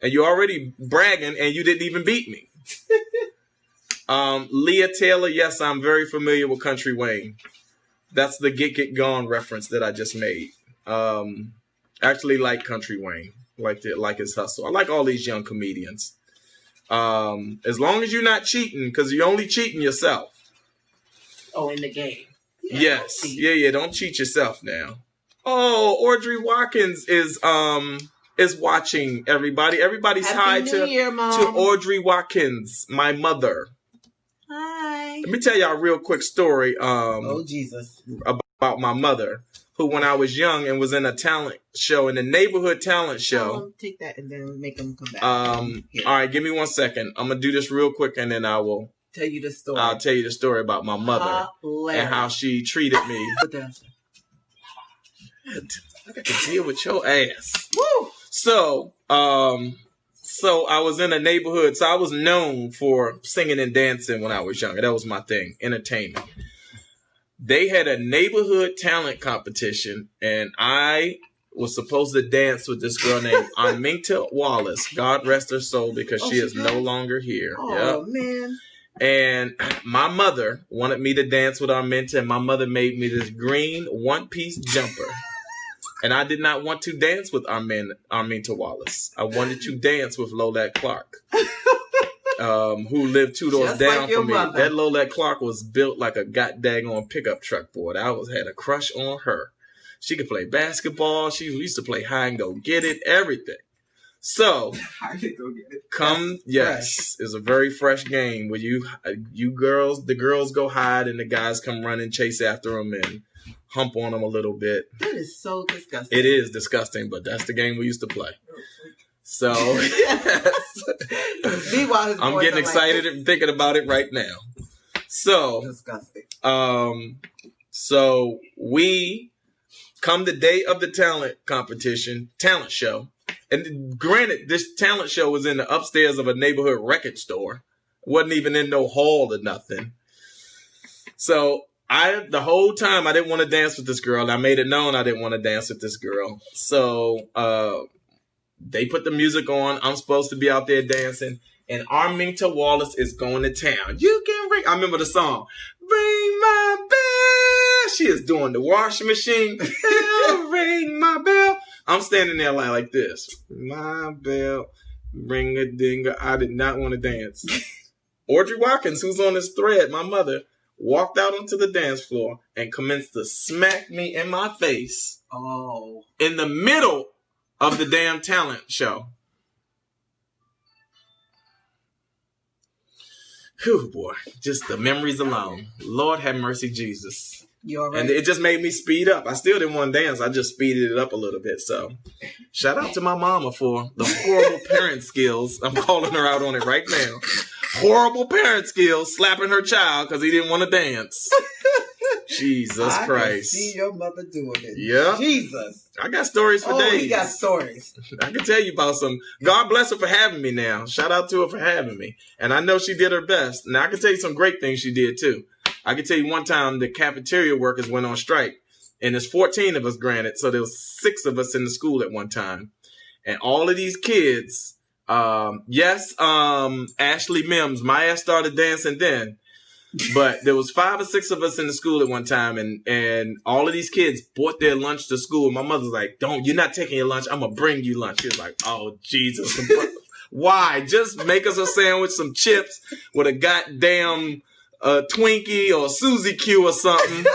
And you're already bragging and you didn't even beat me. Leah Taylor, yes, I'm very familiar with Country Wayne. That's the Get It Gone reference that I just made. Actually like Country Wayne. Like his hustle. I like all these young comedians. As long as you're not cheating, because you're only cheating yourself. Oh, in the game. Yeah, yes. Yeah. Don't cheat yourself now. Oh, Audrey Watkins is watching everybody. Everybody's hi Happy New Year, Mom. to Audrey Watkins, my mother. Hi. Let me tell y'all a real quick story. Oh, Jesus. About my mother, who when I was young and was in a talent show, in the neighborhood talent show. Take that and then make them come back. All right, give me 1 second. I'm gonna do this real quick and then I will tell you the story. I'll tell you the story about my mother and how she treated me. I got to deal with your ass. Woo! So I was in a neighborhood. So I was known for singing and dancing when I was younger. That was my thing, entertainment. They had a neighborhood talent competition, and I was supposed to dance with this girl named Arminta Wallace. God rest her soul, because she is no longer here. Oh, man. And my mother wanted me to dance with Arminta, and my mother made me this green one-piece jumper. And I did not want to dance with Arminta Wallace. I wanted to dance with Lolette Clark, who lived 2 doors down like from me. mother. That Lolette Clark was built like a goddamn pickup truck, boy. I had a crush on her. She could play basketball. She used to play hide and go get it, everything. So, it's a very fresh game where you girls, the girls go hide and the guys come run and chase after them and hump on them a little bit. That is so disgusting. It is disgusting, but that's the game we used to play. So, I'm getting excited and thinking about it right now. So, disgusting. So we come the day of the talent show. And granted, this talent show was in the upstairs of a neighborhood record store. Wasn't even in no hall or nothing. So the whole time I didn't want to dance with this girl. And I made it known I didn't want to dance with this girl. So they put the music on. I'm supposed to be out there dancing. And Arminta Wallace is going to town. You can ring. I remember the song. Ring my bell. She is doing the washing machine. Ring my bell. I'm standing there like this. My bell, ring a dinger. I did not want to dance. Audrey Watkins, who's on this thread, my mother, walked out onto the dance floor and commenced to smack me in my face. Oh. In the middle of the damn talent show. Whew, boy. Just the memories alone. Lord have mercy, Jesus. You all right? And it just made me speed up. I still didn't want to dance. I just speeded it up a little bit. So shout out to my mama for the horrible parent skills. I'm calling her out on it right now. Horrible parent skills, slapping her child because he didn't want to dance. Jesus Christ. I can see your mother doing it. Yeah. Jesus. I got stories for days. He got stories. I can tell you about some. God bless her for having me now. Shout out to her for having me. And I know she did her best. Now I can tell you some great things she did too. I can tell you one time the cafeteria workers went on strike. And there's 14 of us, granted. So there was 6 of us in the school at one time. And all of these kids, Ashley Mims, my ass started dancing then. But there was 5 or 6 of us in the school at one time, and all of these kids bought their lunch to school. My mother's like, you're not taking your lunch. I'm going to bring you lunch. She was like, oh, Jesus. Why? Just make us a sandwich, some chips with a goddamn Twinkie or Suzy Q or something.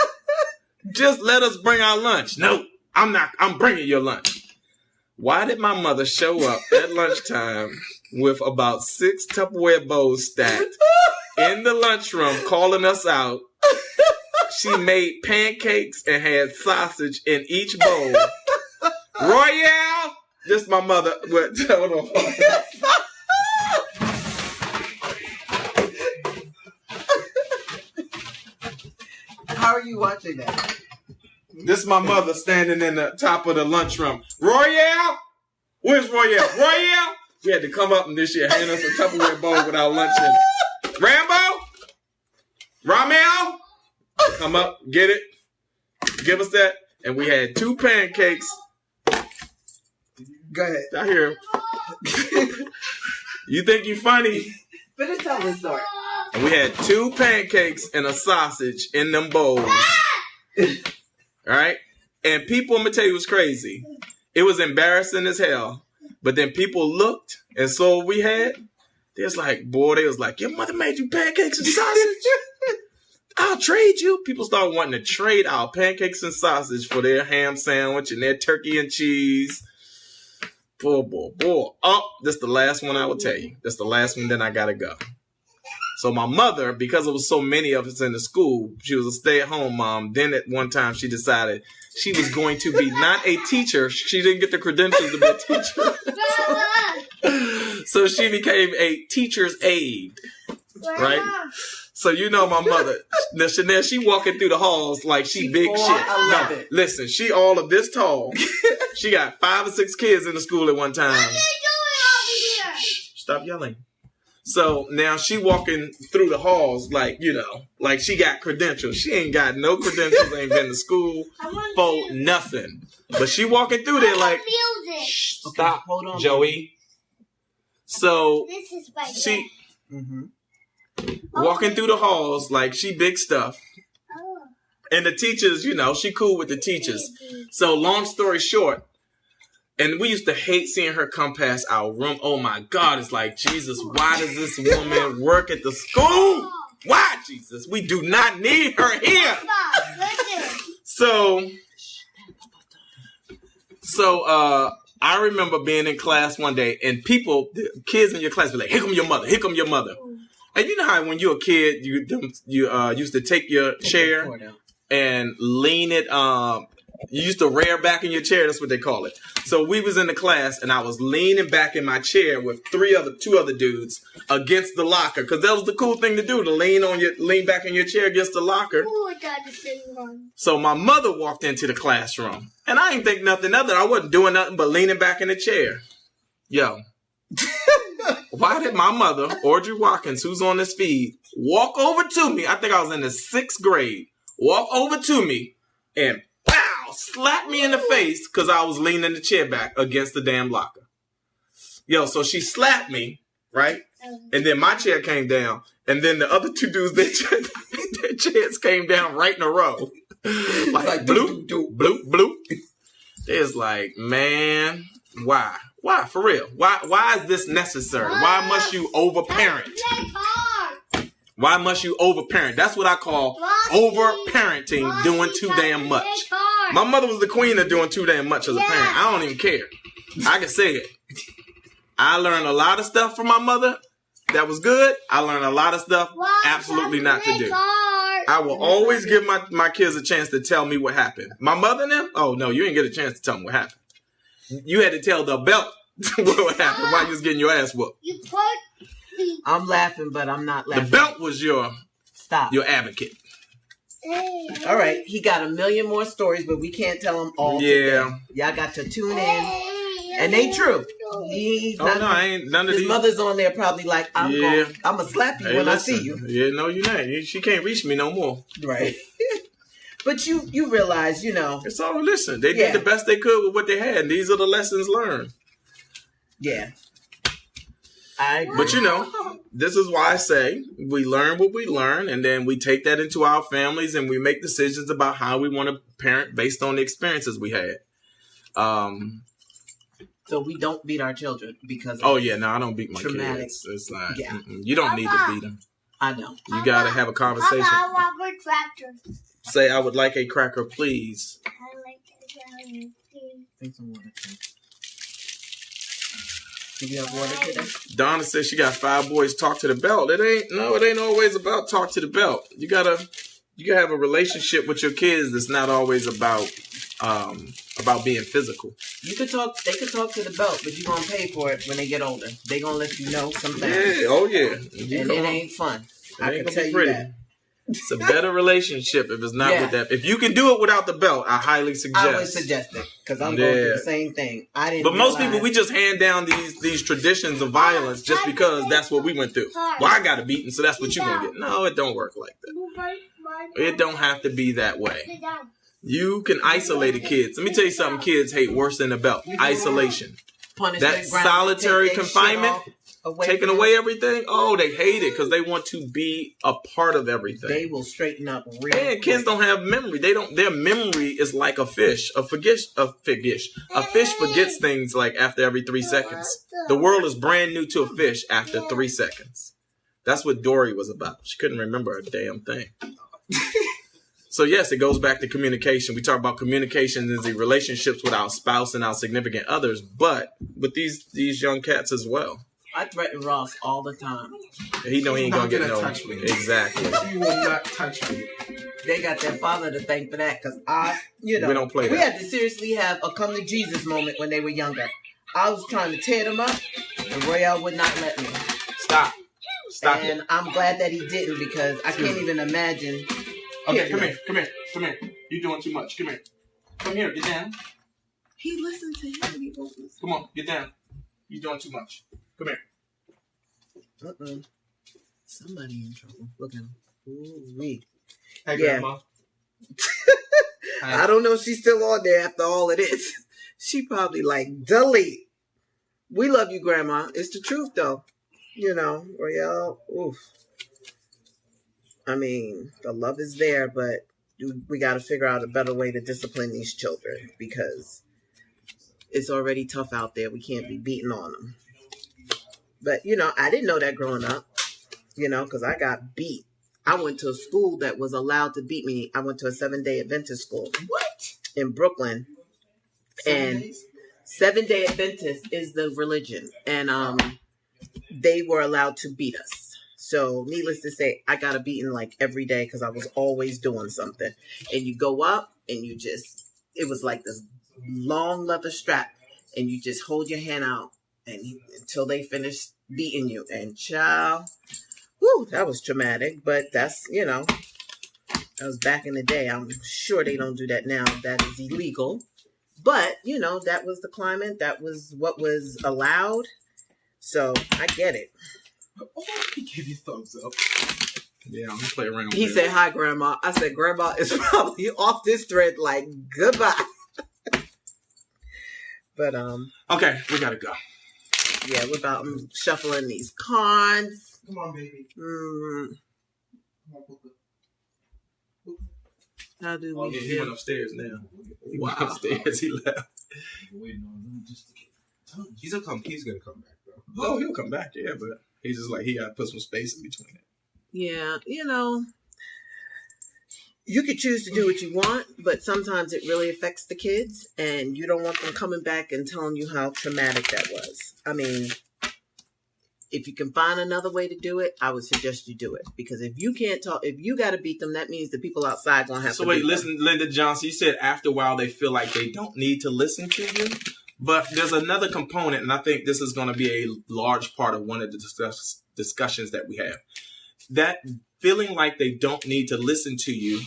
Just let us bring our lunch. No, I'm not. I'm bringing your lunch. Why did my mother show up at lunchtime with about 6 Tupperware bowls stacked in the lunchroom, calling us out? she made pancakes and had sausage in each bowl. Royale! This my mother. What? Hold on. How are you watching that? This is my mother standing in the top of the lunchroom. Royale? Where's Royale? Royale? We had to come up and this year hand us a Tupperware bowl with our lunch in it. Rambo? Ramel? Come up, get it. Give us that. And we had 2 pancakes. Go ahead. I hear him. You think you funny? Finish telling the story. And we had 2 pancakes and a sausage in them bowls. Right? And people, I'm going to tell you what's crazy. It was embarrassing as hell. But then people looked and saw what we had. They was like, your mother made you pancakes and sausage? I'll trade you. People started wanting to trade our pancakes and sausage for their ham sandwich and their turkey and cheese. Boy. Oh, this is the last one I will tell you. This is the last one, then I got to go. So my mother, because there was so many of us in the school, she was a stay-at-home mom. Then at one time she decided she was going to be not a teacher. She didn't get the credentials to be a teacher. So she became a teacher's aide, right? So you know my mother, Chanel, she walking through the halls like she big shit. No, listen, she all of this tall. She got 5 or 6 kids in the school at one time. What are you doing over here? Stop yelling. So now she walking through the halls like, you know, like she got credentials. She ain't got no credentials, ain't been to school for nothing. But she walking through there like, music. stop, Hold on, Joey. So This is my she Mm-hmm. walking through the halls like she big stuff. Oh. And the teachers, you know, she cool with the teachers. So long story short, and we used to hate seeing her come past our room. Oh my God, it's like, Jesus, why does this woman work at the school? Why, Jesus? We do not need her here. Papa, listen. So I remember being in class one day and kids in your class were like, here come your mother, here come your mother. And you know how when you're a kid, you used to take your chair and lean it, you used to rear back in your chair. That's what they call it. So we was in the class and I was leaning back in my chair with 2 other dudes against the locker. Cause that was the cool thing to do, to lean back in your chair against the locker. Who got the same one? So my mother walked into the classroom and I ain't think nothing of it. I wasn't doing nothing but leaning back in the chair. Yo. Why did my mother, Audrey Watkins, who's on this feed, walk over to me? I think I was in the 6th grade. Walk over to me and slap me in the face because I was leaning the chair back against the damn locker. Yo, so she slapped me, right? And then my chair came down. And then the other 2 dudes, their chairs came down right in a row. Like bloop, bloop, bloop. It's like, man, why? Why, for real? Why is this necessary? Why must you overparent? Why must you overparent? That's what I call overparenting, doing too damn much. My mother was the queen of doing too damn much as a parent. I don't even care. I can say it. I learned a lot of stuff from my mother that was good. I learned a lot of stuff absolutely not to do. I will always give my kids a chance to tell me what happened. My mother and them? Oh, no, you didn't get a chance to tell them what happened. You had to tell the belt what happened while you was getting your ass whooped. I'm laughing, but I'm not laughing. The belt was your advocate. All right, he got a million more stories, but we can't tell them all today. Y'all got to tune in. And they true. I ain't none of his these. Mother's on there probably like, I'm going to slap you when I see you. Yeah, no, you ain't. She can't reach me no more. Right. But you realize, you know. It's all, listen, they did the best they could with what they had. And these are the lessons learned. Yeah. But you know, this is why I say we learn what we learn, and then we take that into our families and we make decisions about how we want to parent based on the experiences we had. So we don't beat our children because of I don't beat my kids. It's like, you don't need to beat them. I know. You got to have a conversation. Papa, I want more tractors. Say, I would like a cracker, please. I like a cracker, please. Take some water, too. Do you have water today? Donna says she got 5 boys talk to the belt. It ain't always about talk to the belt. You You can have a relationship with your kids that's not always about being physical. You could talk. They could talk to the belt, but you gonna pay for it when they get older. They gonna let you know some things. Yeah, oh yeah. And it ain't fun. I ain't can gonna tell be you pretty. that. It's a better relationship if it's not Yeah. with that. If you can do it without the belt, I highly suggest. I would suggest it because I'm going through Yeah. the same thing. I didn't. But most realize- people, we just hand down these traditions of violence just because that's what we went through. Well, I got a beating, so that's what you're gonna get. No, it don't work like that. It don't have to be that way. Sit down. You can isolate the kids. Let me tell you something kids hate worse than the belt. Isolation. punishment, That ground, solitary take their shit confinement, off, away Taking from away them. everything. Oh, they hate it because they want to be a part of everything. They will straighten up real And kids quick. don't have memory. They don't. Their memory is like a fish. A fish forgets things like after every 3 seconds. The world is brand new to a fish after 3 seconds. That's what Dory was about. She couldn't remember a damn thing. So yes, it goes back to communication. We talk about communication in the relationships with our spouse and our significant others, but with these young cats as well. I threaten Ross all the time. He know he ain't Not gonna get gonna no. touch me. Exactly. She will not touch me. They got their father to thank for that because we don't play We that. had to seriously have a come to Jesus moment when they were younger. I was trying to tear them up, and Royale would not let me. Stop it. And I'm glad that he didn't because I can't even imagine. Okay, come here. You're doing too much. Come here. Come here, get down. He listened to him. He won't listen. Come on, get down. You're doing too much. Come here. Somebody in trouble. Look at him. Ooh-wee. Hey, Yeah. Grandma. I don't know if she's still on there after all of this. She probably like, delete. We love you, Grandma. It's the truth, though. You know, Royale, oof. I mean, the love is there, but we got to figure out a better way to discipline these children because it's already tough out there. We can't be beating on them. But, you know, I didn't know that growing up, you know, because I got beat. I went to a school that was allowed to beat me. I went to a 7-day Adventist school. What? In Brooklyn. And 7-day Adventist is the religion. And they were allowed to beat us. So needless to say, I got a beating like every day because I was always doing something. And you go up and you just, it was like this long leather strap. And you just hold your hand out until they finish beating you. And child, whew, that was traumatic. But that's, you know, that was back in the day. I'm sure they don't do that now. That is illegal. But, you know, that was the climate. That was what was allowed. So I get it. Oh, he gave you thumbs up. Yeah, I'm gonna play around. He with said, it. hi, Grandma. I said, Grandma is probably off this thread like, goodbye. But, Okay, we gotta go. yeah, we're about shuffling these cards. Come on, baby. Mm, Come on, Puka. how do Oh, we yeah, he went feel? upstairs now. He Wow. went upstairs. He left. Waiting on him just to get tongue. He's gonna come back, though. Oh, he'll come back. Yeah, but he's just like he gotta put some space in between it. Yeah, you know, you could choose to do what you want, but sometimes it really affects the kids, and you don't want them coming back and telling you how traumatic that was. I mean, if you can find another way to do it, I would suggest you do it. Because if you can't talk, if you got to beat them, that means the people outside gonna have So to wait, beat them. listen, Linda Johnson. You said after a while they feel like they don't need to listen to you, but there's another component, and I think this is going to be a large part of one of the discussions that we have. That feeling like they don't need to listen to you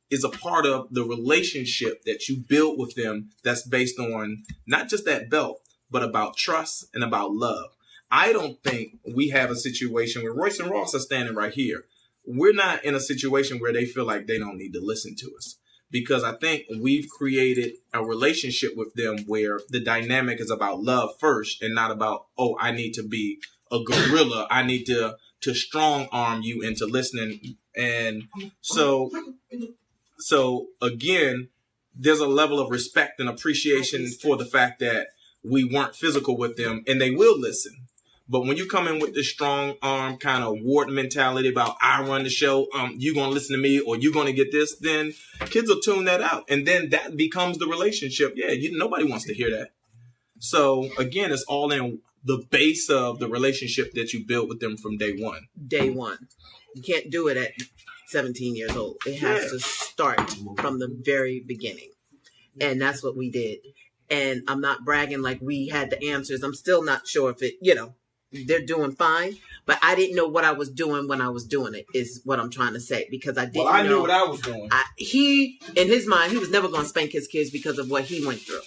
is a part of the relationship that you build with them that's based on not just that belt, but about trust and about love. I don't think we have a situation where Royce and Ross are standing right here. We're not in a situation where they feel like they don't need to listen to us, because I think we've created a relationship with them where the dynamic is about love first and not about, oh, I need to be a gorilla. I need to strong arm you into listening. And so again, there's a level of respect and appreciation for the fact that we weren't physical with them and they will listen. But when you come in with this strong arm kind of Wharton mentality about I run the show, you gonna listen to me or you gonna get this, then kids will tune that out, and then that becomes the relationship. Yeah, nobody wants to hear that. So again, it's all in the base of the relationship that you build with them from day one. Day one. You can't do it 17 years old. It has to start from the very beginning. And that's what we did. And I'm not bragging like we had the answers. I'm still not sure if it, they're doing fine. But I didn't know what I was doing when I was doing it, is what I'm trying to say. Because I didn't know. I knew what I was doing. He, in his mind, he was never going to spank his kids because of what he went through.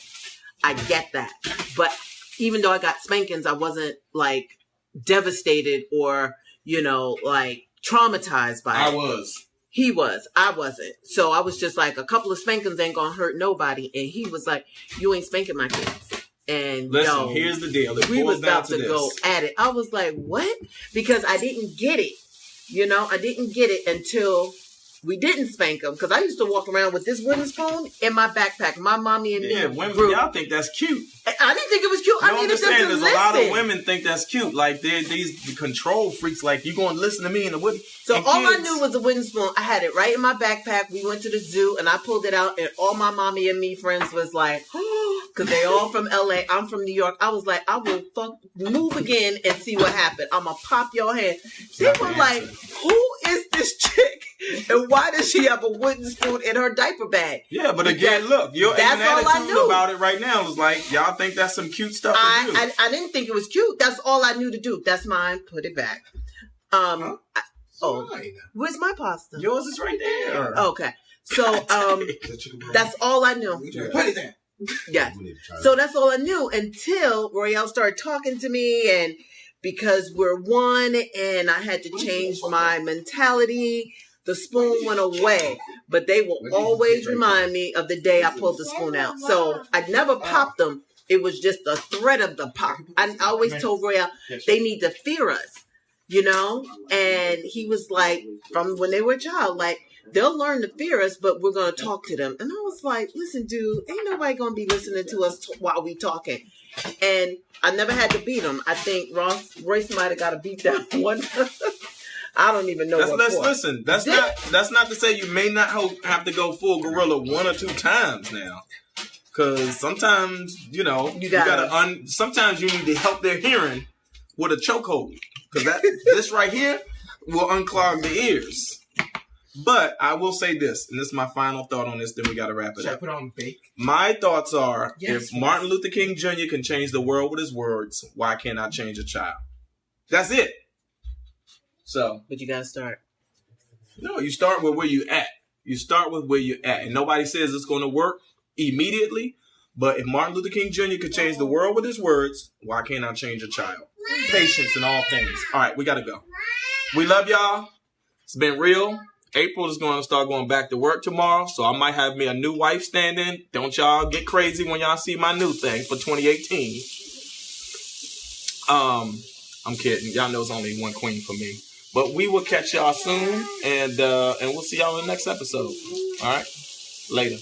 I get that. But even though I got spankings, I wasn't like devastated or, like traumatized by it. I was. He was. I wasn't. So I was just like, a couple of spankings ain't going to hurt nobody. And he was like, you ain't spanking my kids. And listen, here's the deal. We was about to go at it. I was like, what? Because I didn't get it. I didn't get it until we didn't spank him. Because I used to walk around with this wooden spoon in my backpack. My mommy and me. Yeah, women, grew. y'all think that's cute. I didn't think it was cute. I needed them to there's listen. a lot of women think that's cute. Like, they're these control freaks. Like, you going to listen to me in the wooden. So all I knew was a wooden spoon. I had it right in my backpack. We went to the zoo and I pulled it out, and all my mommy and me friends was like, because they all from LA. I'm from New York. I was like, I will move again and see what happened. I'm going to pop your head. They were like, who is this chick? And why does she have a wooden spoon in her diaper bag? Yeah, but again, look, your that's all I attitude knew about it right now was like, y'all think that's some cute stuff to do. I didn't think it was cute. That's all I knew to do. That's mine. Put it back. Where's my pasta? Yours is right there. Okay. So that's all I knew. Put it there. Yeah. So that's all I knew until Royale started talking to me, and because we're one and I had to change my mentality, the spoon went away. But they will always remind me of the day I pulled the spoon out. So I never popped them. It was just the threat of the pop. I always told Royale, they need to fear us, And he was like, from when they were a child, like, they'll learn to fear us, but we're going to talk to them. And I was like, listen, dude, ain't nobody going to be listening to us while we talking. And I never had to beat him. I think Royce might have got a beat down one. I don't even know. Listen, that's not to say you may not have to go full gorilla one or two times now. Because sometimes, you gotta sometimes you need to help their hearing with a chokehold. Because this right here will unclog the ears. But I will say this, and this is my final thought on this, then we got to wrap it Should up. I put on bake? My thoughts are, yes, if Martin Luther King Jr. can change the world with his words, why can't I change a child? That's it. So. But you got to start. No, you start with where you at. You start with where you're at. And nobody says it's going to work immediately. But if Martin Luther King Jr. could change the world with his words, why can't I change a child? Patience in all things. All right, we got to go. We love y'all. It's been real. April is going to start going back to work tomorrow, so I might have me a new wife stand-in. Don't y'all get crazy when y'all see my new thing for 2018. I'm kidding. Y'all know it's only one queen for me. But we will catch y'all soon, and we'll see y'all in the next episode. All right? Later.